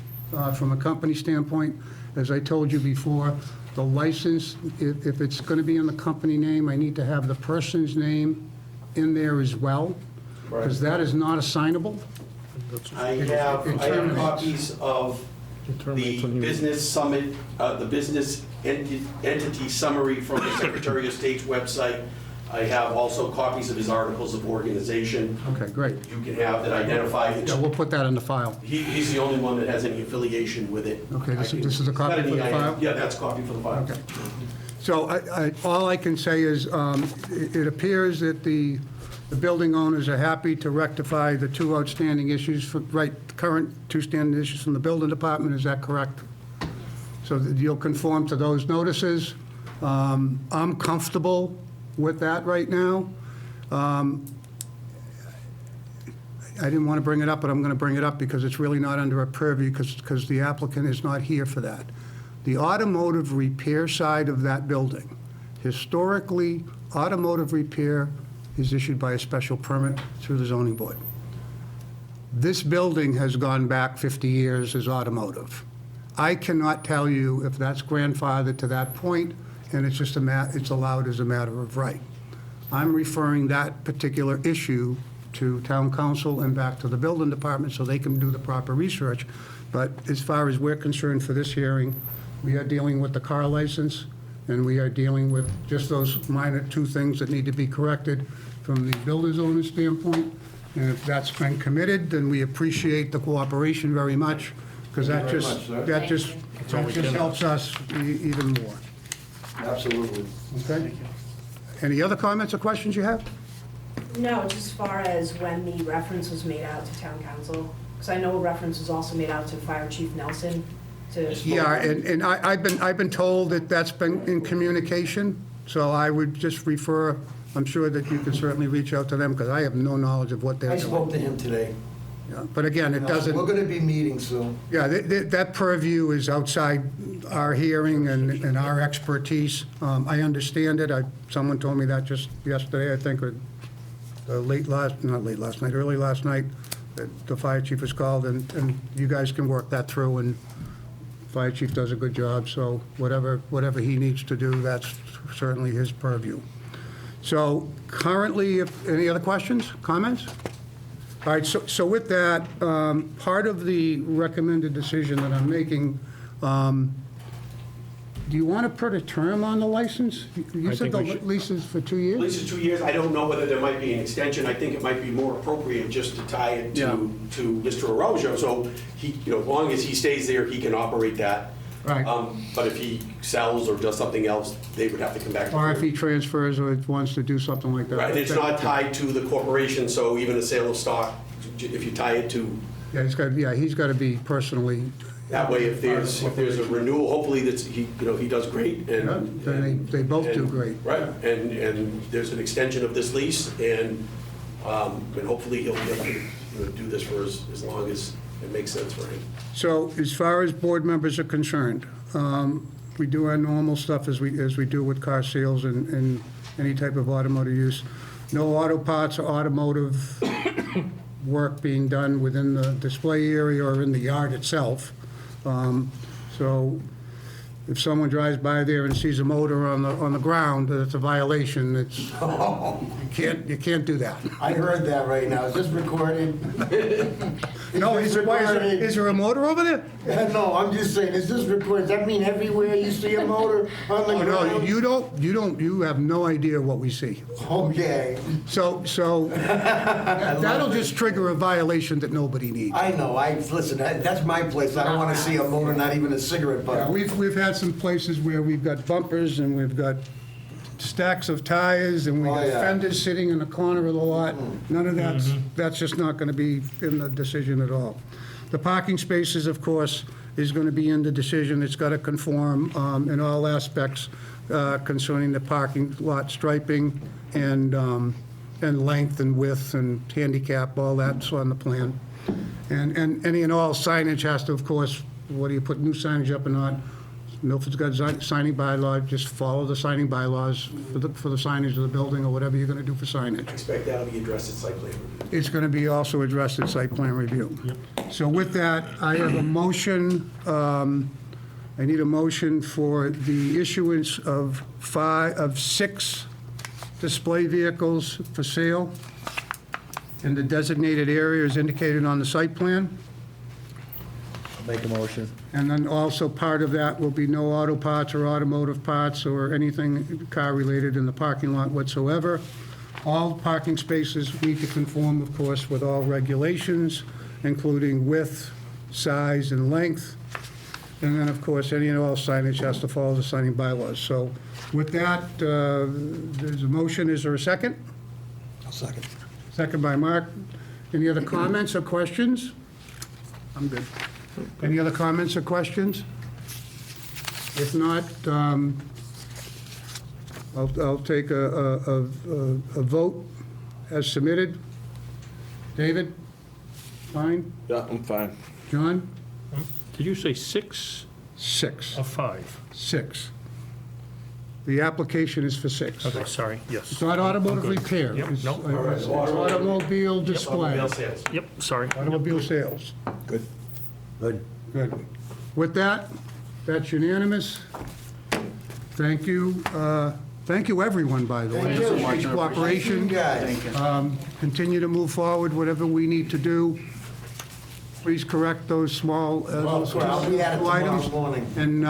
from a company standpoint, as I told you before, the license, if it's going to be in the company name, I need to have the person's name in there as well, because that is not assignable. I have copies of It the terminates when you- business summit, the business entity summary from the Secretary of State's website. I have also copies of his articles of organization. Okay, great. You can have that identify. Yeah, we'll put that in the file. He's the only one that has any affiliation with it. Okay, this I can- is a copy Got an for the EIN. file? Yeah, that's a copy for the file. Okay. So all I can say is, it appears that the building owners are happy to rectify the 2 outstanding issues, current 2 standing issues from the building department, is that correct? So that you'll conform to those notices. I'm comfortable with that right now. I didn't want to bring it up, but I'm going to bring it up because it's really not under a purview, because the applicant is not here for that. The automotive repair side of that building, historically, automotive repair is issued by a special permit through the zoning board. This building has gone back 50 years as automotive. I cannot tell you if that's grandfathered to that point, and it's just it's allowed as a matter of right. I'm referring that particular issue to town council and back to the building department so they can do the proper research. But as far as we're concerned for this hearing, we are dealing with the car license, and we are dealing with just those minor 2 things that need to be corrected from the builder's owner standpoint. And if that's been committed, then we appreciate the cooperation very much, because Thank that you just, very much, sir. that just helps us even more. Absolutely. Okay? Any other comments or questions you have? No, just as far as when the reference was made out to town council, because I know a reference was also made out to Fire Chief Nelson to. Yeah, and I've been told that that's been in communication, so I would just refer, I'm sure that you can certainly reach out to them, because I have no knowledge of what they're I doing. spoke to him today. Yeah, but again, it We're doesn't, going to be meeting soon. yeah, that purview is outside our hearing and our expertise. I understand it. Someone told me that just yesterday, I think, or early last night, that the fire chief was called, and you guys can work that through, and fire chief does a good job, so whatever he needs to do, that's certainly his purview. So currently, any other questions, comments? All right, so with that, part of the recommended decision that I'm making, do you want to put a term on the license? You I said think the we should. lease is for 2 years? At least it's 2 years. I don't know whether there might be an extension. I think it might be more appropriate just to tie it to Mr. Arroyo. So he, as long as he stays there, he can operate that. Right. But if he sells or does something else, they would have to come back. Or if he transfers or wants to do something like that? Right, it's not tied to the corporation, so even a sale of stock, if you tie it to, Yeah, he's got to be personally, that way if there's a renewal, hopefully that's, he does great and. then they both do and- great. Right, and there's an extension of this lease and hopefully he'll be able to do this for as long as it makes sense for him. So as far as board members are concerned, we do our normal stuff as we do with car sales and any type of automotive use. No auto parts or automotive work being done within the display area or in the yard itself. So if someone drives by there and sees a motor on the ground, that's a violation. You can't do that. I heard that right now. Is this recorded? No, is there a motor over there? No, I'm just saying, is this recorded? Does that mean everywhere you see a motor on the No, ground? you have no idea what we see. Okay. So that'll just trigger a violation that nobody needs. I know, listen, that's my place. I don't want to see a motor, not even a cigarette Yeah, butt. we've had some places where we've got bumpers and we've got stacks of tires and we've Oh, got yeah. fenders sitting in the corner of the lot. None of that's just not going to be in the decision at all. The parking spaces, of course, is going to be in the decision. It's got to conform in all aspects concerning the parking lot striping and length and width and handicap, all that's on the plan. And any and all signage has to, of course, whether you put new signage up or not, Milford's got signing bylaw, just follow the signing bylaws for the signage of the building or whatever you're going to do for signage. I expect that'll be addressed at site plan review. It's going to be also addressed at site plan review. So with that, I have a motion, I need a motion for the issuance of 6 display vehicles for sale in the designated areas indicated on the site plan. Make a motion. And then also part of that will be no auto parts or automotive parts or anything car-related in the parking lot whatsoever. All parking spaces need to conform, of course, with all regulations, including width, size, and length. And then, of course, any and all signage has to follow the signing bylaws. So with that, there's a motion. Is there a second? I'll second. Second by Mark. Any other comments or questions? I'm good. Any other comments or questions? If not, I'll take a vote as submitted. David? Fine? Yeah, I'm fine. John? Did you say 6 6. or 5? 6. The application is for 6. Okay, sorry, yes. It's not automotive I'm good. repair. Yep, It's nope. it's automobile display. Automobile sales. Yep, sorry. Automobile sales. Good. Good. Good. With that, that's unanimous. Thank you. Thank you, everyone, by the way. Thank you. for your Cooperation. You guys. Continue to move forward, whatever we need to do. Please correct those small those I'll be at it tomorrow items. morning. And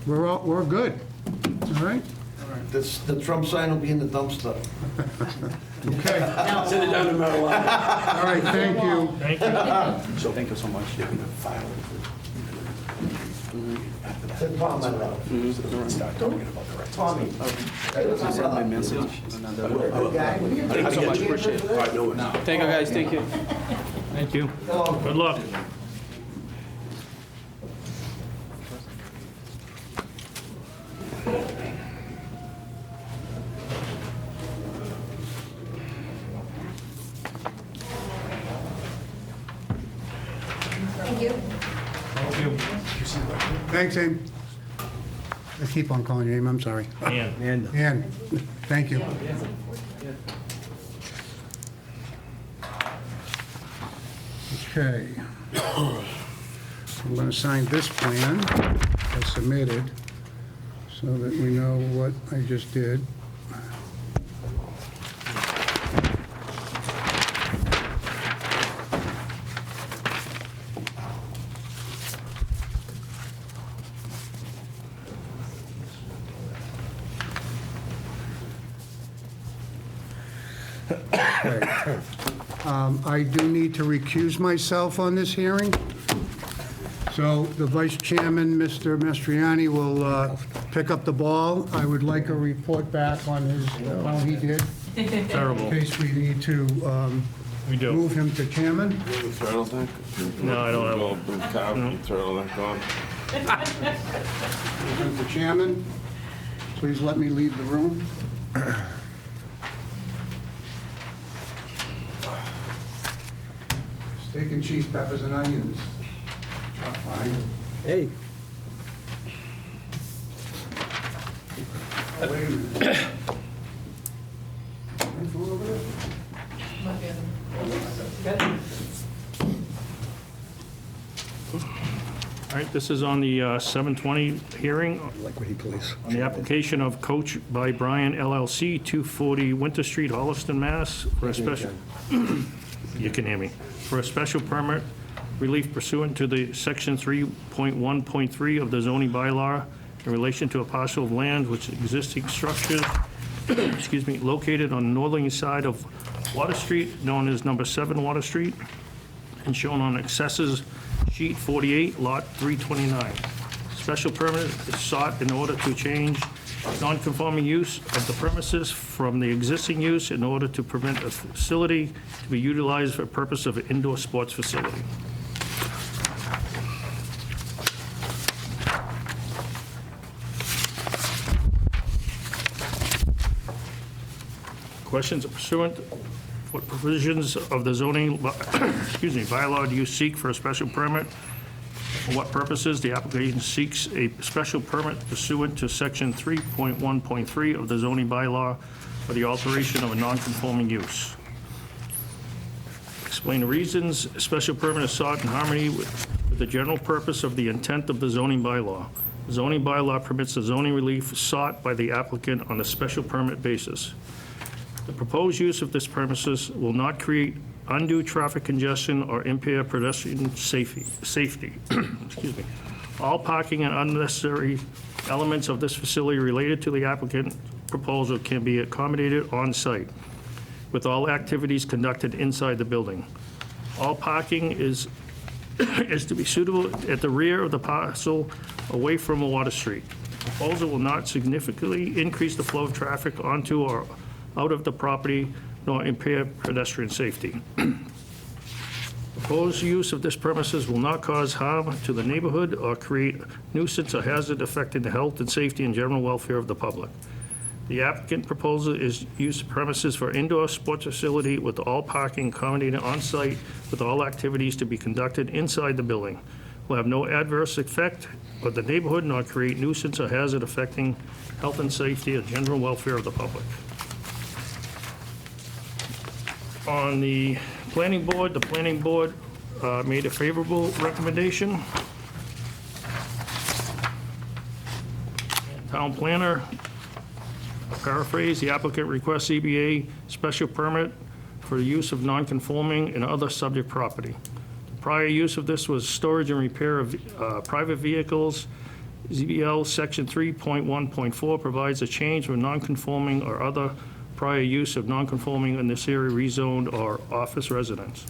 we're good. All right? The Trump sign will be in the dumpster. Okay. Send it down to Mar-a-Lago. All right, thank you. Thank you. Thank you so much. Tom, I love. Start talking about the right. Tommy. Send my message. Another. Thank you so much. Appreciate it. All right, no worries. Thank you, guys. Thank you. Thank you. Good luck. Thank you. Thank you. Thanks, Aim. I keep on calling you Aim, I'm sorry. Ann. Ann, thank you. Okay. I'm going to sign this plan as submitted so that we know what I just did. Okay. I do need to recuse myself on this hearing. So the Vice Chairman, Mr. Mastriani, will pick up the ball. I would like a report back on how he did, Terrible. in case we need to We do. move him to chairman. Turtleneck? No, I don't have one. Blue cap, turtleneck on. Move him to chairman. Please let me leave the room. Steak and cheese, peppers and onions. Chop fine. Hey. Oh, wait a minute. Anything over there? All right, this is on the 7:20 hearing Like what he plays. on the application of Coach by Brian LLC, 240 Winter Street, Holliston, Mass. For a special, you can hear me, for a special permit relief pursuant to the section 3.1.3 of the zoning bylaw in relation to a parcel of land which existing structure, excuse me, located on the northerly side of Water Street, known as number 7 Water Street, and shown on Accessors Sheet 48, Lot 329. Special permit is sought in order to change non-conforming use of the premises from the existing use in order to permit a facility to be utilized for the purpose of an indoor sports facility. Questions pursuant, what provisions of the zoning, excuse me, bylaw do you seek for a special permit? For what purposes the application seeks a special permit pursuant to section 3.1.3 of the zoning bylaw for the alteration of a non-conforming use? Explain the reasons a special permit is sought in harmony with the general purpose of the intent of the zoning bylaw. The zoning bylaw permits the zoning relief sought by the applicant on a special permit basis. The proposed use of this premises will not create undue traffic congestion or impair pedestrian safety. Excuse me. All parking and unnecessary elements of this facility related to the applicant proposal can be accommodated on-site, with all activities conducted inside the building. All parking is to be suitable at the rear of the parcel away from Water Street. The proposal will not significantly increase the flow of traffic onto or out of the property, nor impair pedestrian safety. Proposed use of this premises will not cause harm to the neighborhood or create nuisance or hazard affecting the health and safety and general welfare of the public. The applicant proposal is use of premises for indoor sports facility with all parking accommodated on-site with all activities to be conducted inside the building. Will have no adverse effect on the neighborhood nor create nuisance or hazard affecting health and safety or general welfare of the public. On the planning board made a favorable recommendation. Town planner, paraphrase, the applicant requests ZBA special permit for the use of non-conforming and other subject property. The prior use of this was storage and repair of private vehicles. ZBL section 3.1.4 provides a change from non-conforming or other prior use of non-conforming in this area rezoned or office residence.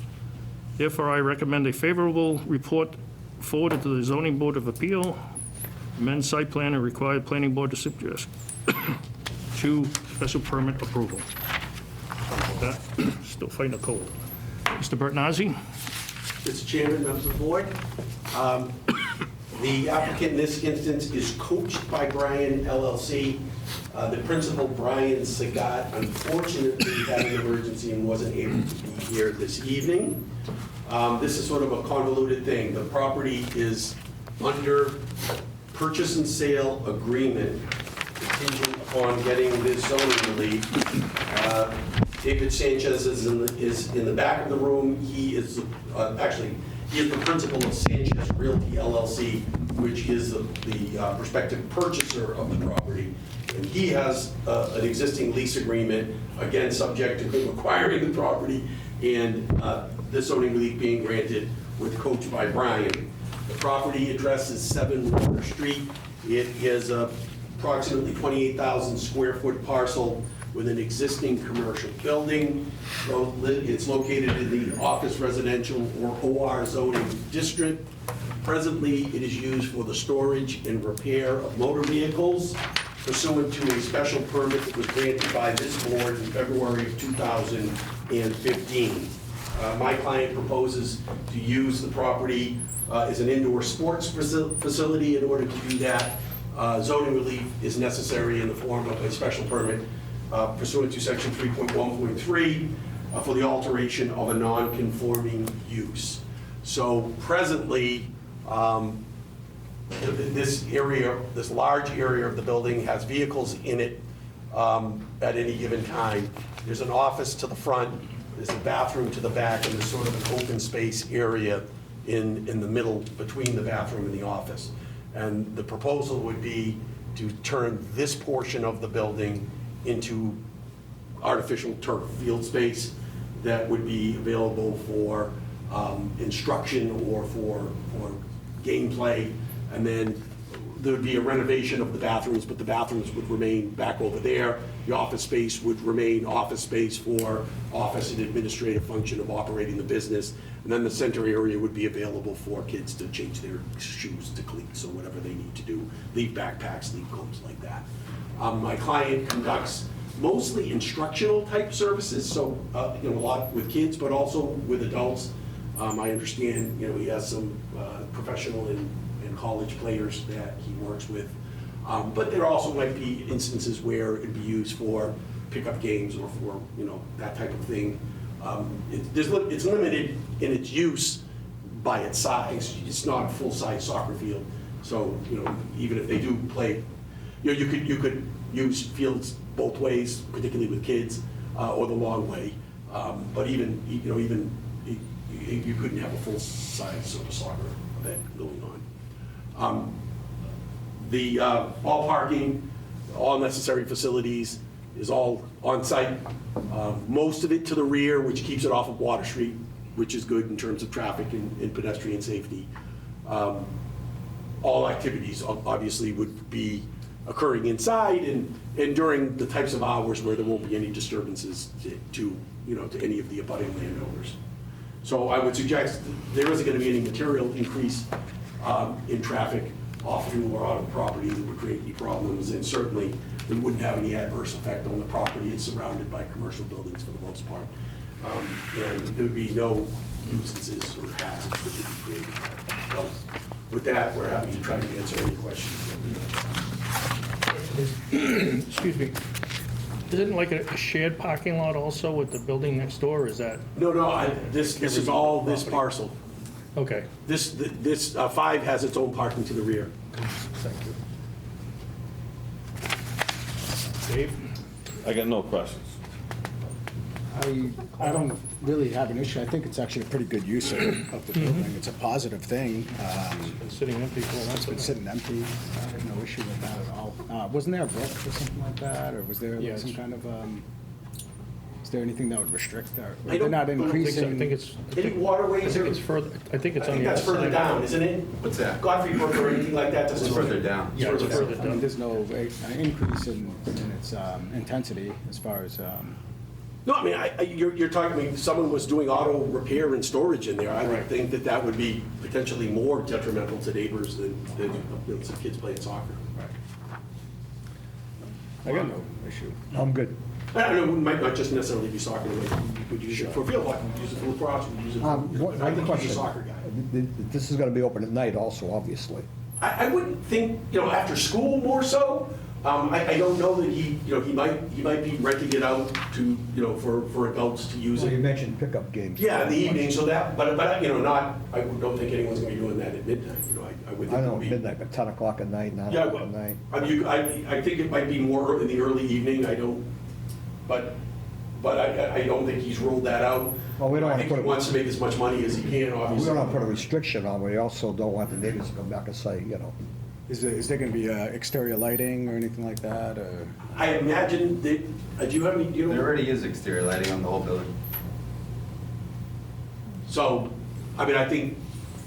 Therefore, I recommend a favorable report forwarded to the Zoning Board of Appeal, amend site plan and required planning board to suggest to special permit approval. Sorry about that. Still fighting a cold. Mr. Bertnazzi? Mr. Chairman, members of the board, the applicant in this instance is Coached by Brian LLC. The principal, Brian Sagat, unfortunately had an emergency and wasn't able to be here this evening. This is sort of a convoluted thing. The property is under purchase and sale agreement contingent upon getting this zoning relief. David Sanchez is in the back of the room. He is he is the principal of Sanchez Realty LLC, which is the prospective purchaser of the property. And he has an existing lease agreement, again, subject to him acquiring the property and this zoning relief being granted with Coach by Brian. The property address is 7 Water Street. It is approximately 28,000 square foot parcel with an existing commercial building. It's located in the office residential or OR zoning district. Presently, it is used for the storage and repair of motor vehicles pursuant to a special permit that was granted by this board in February of 2015. My client proposes to use the property as an indoor sports facility. In order to do that, zoning relief is necessary in the form of a special permit pursuant to section 3.1.3. for the alteration of a non-conforming use. So presently, this area, this large area of the building has vehicles in it at any given time. There's an office to the front, there's a bathroom to the back, and there's sort of an open space area in the middle between the bathroom and the office. And the proposal would be to turn this portion of the building into artificial turf field space that would be available for instruction or for gameplay. And then there would be a renovation of the bathrooms, but the bathrooms would remain back over there. The office space would remain office space for office and administrative function of operating the business. And then the center area would be available for kids to change their shoes to cleats or whatever they need to do, leave backpacks, leave coats like that. My client conducts mostly instructional type services, so a lot with kids, but also with adults. I understand, he has some professional and college players that he works with. But there also might be instances where it'd be used for pickup games or for, that type of thing. It's limited in its use by its size. It's not a full-size soccer field. So, even if they do play, you could use fields both ways, particularly with kids, or the long way. But even you couldn't have a full-size sort of soccer event going on. All parking, all necessary facilities is all on site. Most of it to the rear, which keeps it off of Water Street, which is good in terms of traffic and pedestrian safety. All activities obviously would be occurring inside and during the types of hours where there won't be any disturbances to any of the abutting landowners. So I would suggest there isn't going to be any material increase in traffic off through or out of the property that would create any problems, and certainly it wouldn't have any adverse effect on the property. It's surrounded by commercial buildings for the most part. And there would be no nuisances or hazards that would be created. So with that, we're happy to try to answer any questions. Excuse me. Isn't like a shared parking lot also with the building next door, or is that? No, this is all this parcel. Okay. This 5 has its own parking to the rear. Thank you. Dave? I got no questions. I don't really have an issue. I think it's actually a pretty good use of the building. It's a positive thing. Been sitting empty for a while. It's been sitting empty. I have no issue with that at all. Wasn't there a brook or something like that, or was there Yeah, some it's- kind of, is there anything that would restrict or, I they're don't- not I don't increasing? I think it's. Any waterways? I think it's further, I think it's on the other that's further side. down, isn't it? What's that? Godfrey Brook or anything like that? It's further down. Yeah, it's further I mean, down. there's no increase in its intensity as far as, No, I mean, you're talking, someone was doing auto repair and storage in there. I would think that would be potentially more detrimental to neighbors than some kids playing soccer. I got no issue. I'm good. I don't know, it might not just necessarily be soccer, like, you could use it for field hockey, you could use it for lacrosse, you could use it for, One I think he's question. a soccer guy. This is gonna be open at night also, obviously. I wouldn't think, after school more so. I don't know that he might be renting it out to, for adults to use So you it. mentioned pickup games. Yeah, in the evening, so that, but not, I don't think anyone's gonna be doing that at midnight, I would think I it know, would be. midnight, but 10 o'clock at night, 9 Yeah, o'clock at night. I think it might be more in the early evening, but I don't think he's ruled that out. Well, we don't I wanna think put he it- wants to make as much money as he can, We obviously. don't want to put a restriction on, we also don't want the neighbors to come back and say, Is there going to be exterior lighting or anything like that, or? I imagine that, do you have any, There already is exterior lighting on the whole building. So, I think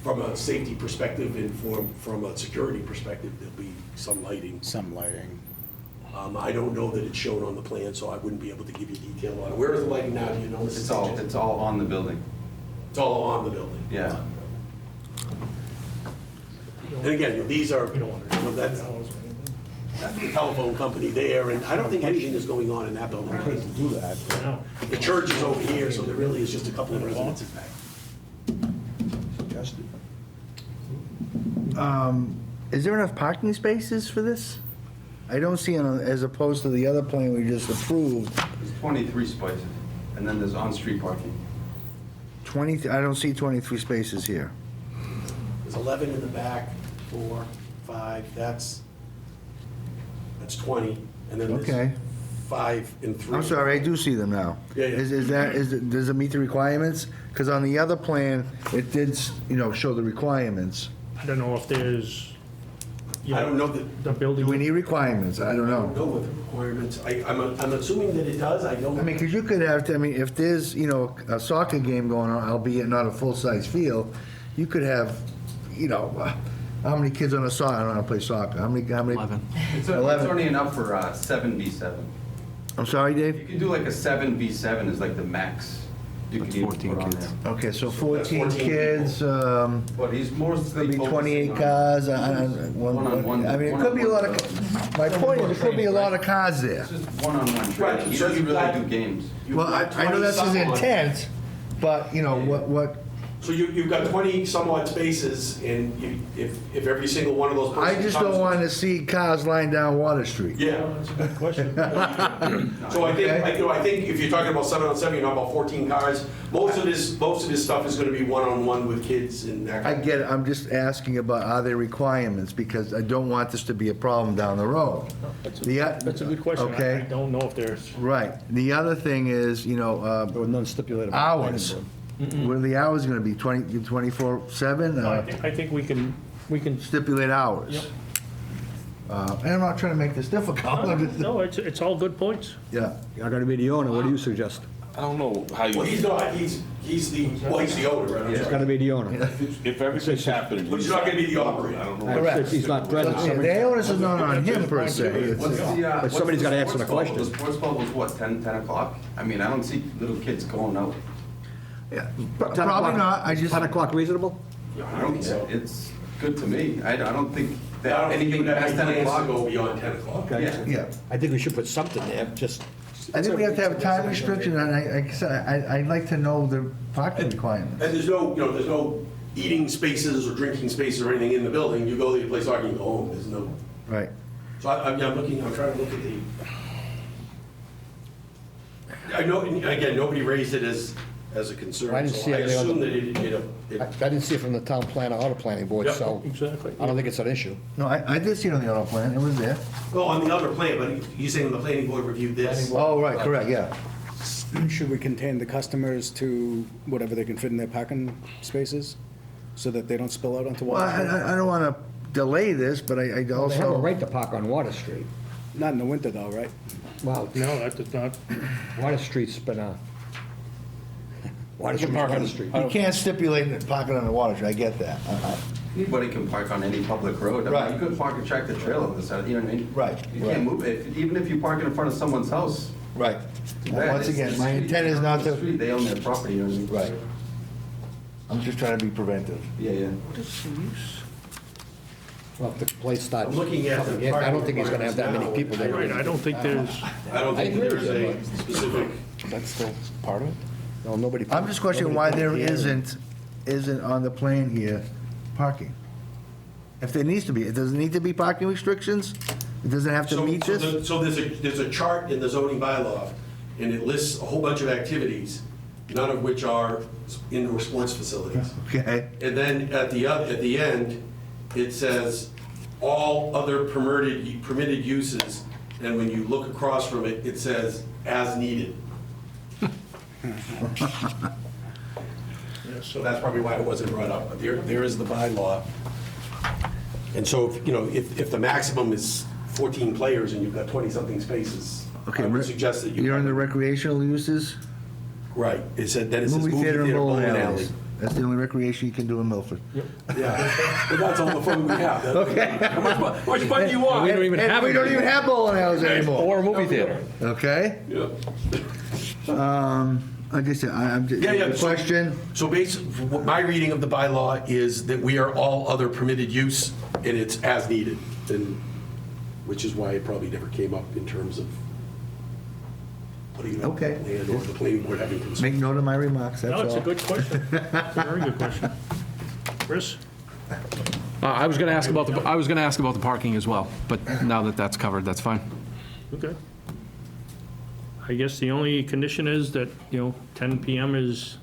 from a safety perspective and from a security perspective, there'll be some lighting. Some lighting. I don't know that it's shown on the plan, so I wouldn't be able to give you detail on it. Where is the lighting now, do you know? It's all on the building. It's all on the building. Yeah. And again, these are, that's the telephone company there, and I don't think anything is going on in that building. do that. The church is over here, so there really is just a couple of residences back. Suggested. Is there enough parking spaces for this? I don't see, as opposed to the other plan we just approved. There's 23 spaces. And then there's on-street parking. 20, I don't see 23 spaces here. There's 11 in the back, 4, 5, that's 20, and then Okay. there's 5 and 3. I'm sorry, I do see them now. Yeah, yeah. Does it meet the requirements? Because on the other plan, it did, show the requirements. I don't know if there's, I don't know that, the building. Do we need requirements? I don't I know. don't know what the requirements, I'm assuming that it does, I don't. I mean, because you could have, if there's, a soccer game going on, albeit not a full-size field, you could have, how many kids on a soccer, I don't know how to play soccer, how many? 11. It's 11. only enough for 7v7. I'm sorry, You Dave? can do like a 7v7 is like the max you That's can even 14 put on kids. there. Okay, so that's 14 14 kids, But he's mostly maybe focusing 28 on cars, one-on-one- I mean, it could be a lot of, my point is, it could be a lot of cars there. It's just one-on-one Right, training. He so doesn't you've really got- do games. You've Well, got I know 20 that's his somewhat. intent, but, what, So you've got 20 somewhat spaces, and if every single one of those I persons just don't comes- want to see cars lying down Water Street. Yeah. That's a good question. So I think if you're talking about 7 on 7, you're talking about 14 cars. Most of this stuff is going to be one-on-one with kids and that. I get it, I'm just asking about, are there requirements, because I don't want this to be a problem down the road. That's a good question. I Okay, don't know if there's, right. The other thing is, There was none stipulated. by the planning hours. board. What are the hours gonna be, 24/7? I think we can, Stipulate hours? Yep. And I'm not trying to make this difficult, I'm just- no, it's all good points. yeah. You're going to be the owner, what do you suggest? I don't know how Well, you, he's not, he's the owner, right? I'm He's sorry. going to be the owner. if everything's happening. But he's not going to be the operator. I don't know. Correct. He's not threatening Yeah, somebody. the onus is not on him per se. It's- What's the, But somebody's gotta answer the question. The sports bubble is what, 10 o'clock? I mean, I don't see little kids going out. yeah, Probably not, I just, 10 o'clock reasonable? I don't, it's good to me. I don't think I that don't think you anything would have past any 10 plans to o'clock. go beyond 10 o'clock. Yeah. yeah. I think we should put something there, just. I think we have to have a time restriction, and I'd like to know the parking requirements. And there's no eating spaces or drinking spaces or anything in the building. You go there, you play soccer, you go home. There's no, Right. so I'm trying to look at the, I know, and again, nobody raised it as a concern. I didn't so see I anything on assume the- that I didn't see it from the town planner or the planning board, Yeah, so Exactly. I don't think it's an issue. No, I did see it on the auto plan, it was there. well, on the other plan, but you saying the planning board reviewed this? Oh, right, correct, yeah. Should we contain the customers to whatever they can fit in their parking spaces so that they don't spill out onto Well, Water Street? I don't want to delay this, but I They have a also, right to park on Water Street. Not in the winter though, right? Well, No, that does not, Water Street's been a, Water Street's Water Street. you can't stipulate parking on the water, I get that. Anybody can park on any public road. I Right. mean, you could park a tractor trailer on the side, you know what I mean? Right, You right. can't move it. Even if you park in front of someone's house. Right. yeah, Once it's again, the my street. intent is not The to, street, they own their property, you know what I mean? right. I'm just trying to be preventive. Yeah, yeah. Well, if the place starts I'm looking at the coming in, I don't think he's gonna have that many parking people there. right, I don't think there's, I don't think agree there's with a specific, That's still part of it? No, nobody. I'm just questioning why nobody there parked here. isn't on the plan here, parking. If there needs to be, it doesn't need to be parking restrictions? It doesn't have to meet this? So there's a chart in the zoning bylaw, and it lists a whole bunch of activities, none of which are indoor sports facilities. Okay, And then at the end, it says, all other permitted uses, and when you look across from it, it says, as needed. So that's probably why it wasn't brought up, but there is the bylaw. And so, if the maximum is 14 players and you've got 20-something spaces, okay. I would suggest that you... You're in the recreational uses? Right, it said, then it says Movie theater and bowling bowling alleys. That's the only recreation you can do in Milford. Yeah, but that's all the fun we have. Okay. How much fun do you want? We don't even And have. we don't even have bowling alleys anymore, Or a movie theater. okay? Yeah. Like I said, I'm just, Yeah, the question, So basically, my reading of the bylaw is that we are all other permitted use, and it's as needed, and, which is why it probably never came up in terms of putting it on the Okay. plan or the planning board having concerns. make note of my remarks, that's no, all. it's a good question. It's a very good question. Chris? I was going to ask about the parking as well, but now that that's covered, that's fine. Okay. I guess the only condition is that, 10 PM is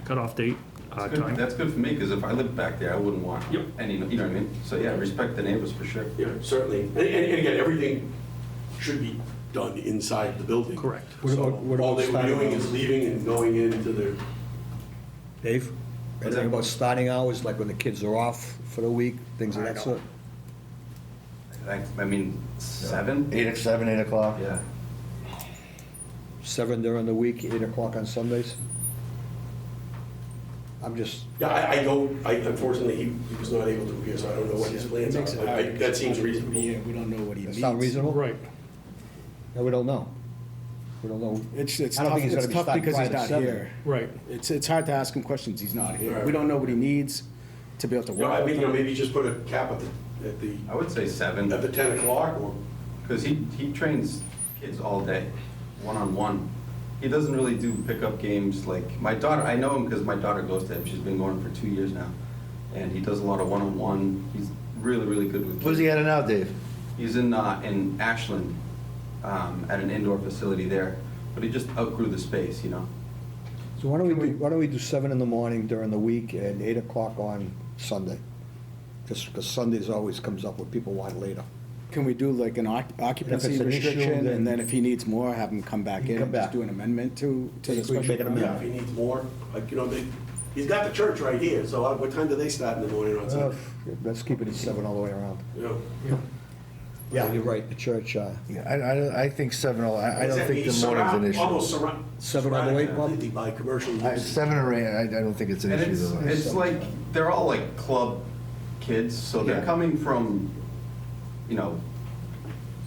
cutoff date, That's good- time. That's good for me, because if I lived back there, I wouldn't want Yep. any, you know what I mean? So, yeah, respect the neighbors for sure. Yeah, certainly. And again, everything should be done inside the building. Correct. What So about all they were starting doing hours? is leaving and going into the, Dave, anything about starting hours, like when the kids are off for the week, things of that sort? I mean, 7? 8 o'clock? Yeah. 7 during the week, 8 o'clock on Sundays? I'm just, yeah, I unfortunately, he was not able to be here, so I don't know what his plans are. But that seems reasonable. Yeah, we don't know what he does needs. that sound reasonable? Right. No, we don't know. We don't know. It's I don't tough, think he's it's gonna be tough starting because he's prior to not 7. here. Right. It's hard to ask him questions, he's not here. Right. We don't know what he needs to be able to You know, work I with mean, him. maybe just put a cap I would say 7. at the 10 o'clock or, Because he trains kids all day, one-on-one. He doesn't really do pickup games like, my daughter, I know him because my daughter goes to him. She's been going for 2 years now. And he does a lot of one-on-one. He's really, really good with kids. Where's he at now, Dave? He's in Ashland, at an indoor facility there. But he just outgrew the space, So why don't we do 7 in the morning during the week and 8 o'clock on Sunday? Just because Sundays always comes up where people want later. Can we do like an occupancy an issue, restriction, then- and then if he needs more, have him come back He in can and come just back. do an amendment to the We can special make an permit? yeah, if he needs more, like, he's got the church right here, so what time do they start in the morning on Sunday? Let's keep it at 7 all the way around. Yeah. Yeah, you're right, the church, I think 7, I don't think the morning's an issue. Almost surround. 7 all the way, Bob? Completely by commercial use. 7 or 8, I don't think it's an And issue though. it's like, they're all like club kids, so they're Yeah. coming from,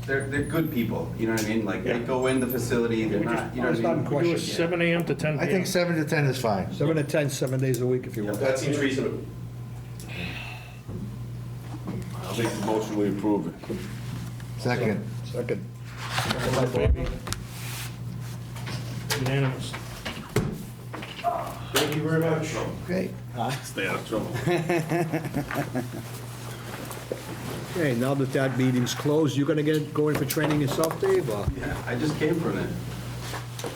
they're good people, you know what I mean? Like, they go in the facility, they're not, you know It's what I not mean? in We do a question. 7 AM to 10 I PM. think 7 to 10 is fine. 7 to 10, 7 days a week if you want. That seems reasonable. I'll make the motion, we approve it. Second. Second. Unanimous. Thank you very much. Okay. Stay out of trouble. Okay, now that that meeting's closed, you gonna go in for training yourself, Dave, or? Yeah, I just came from it.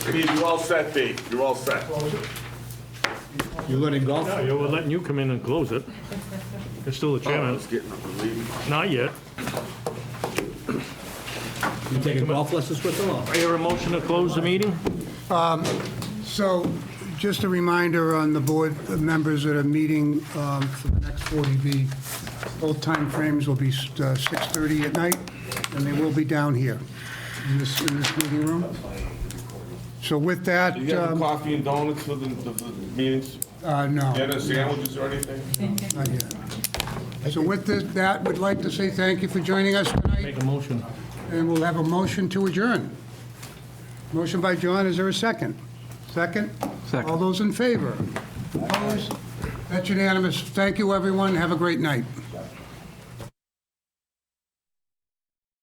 Dave, you're all set, Dave, you're all set. You learning golf? Yeah, we're letting you come in and close it. You're still the I chairman. was getting up and leaving. Not yet. You taking golf lessons with them, or? I hear a motion to close the meeting? So just a reminder on the board members that are meeting for the next 40B, both timeframes will be 6:30 at night, and they will be down here in this meeting room. So with that, You got the coffee and donuts for the meetings? no, Get us sandwiches or anything? not yet. So with that, we'd like to say thank you for joining us tonight, Make a motion. and we'll have a motion to adjourn. Motion by John, is there a second? Second? Second. All those in favor? Opposed? That's unanimous. Thank you, everyone. Have a great night.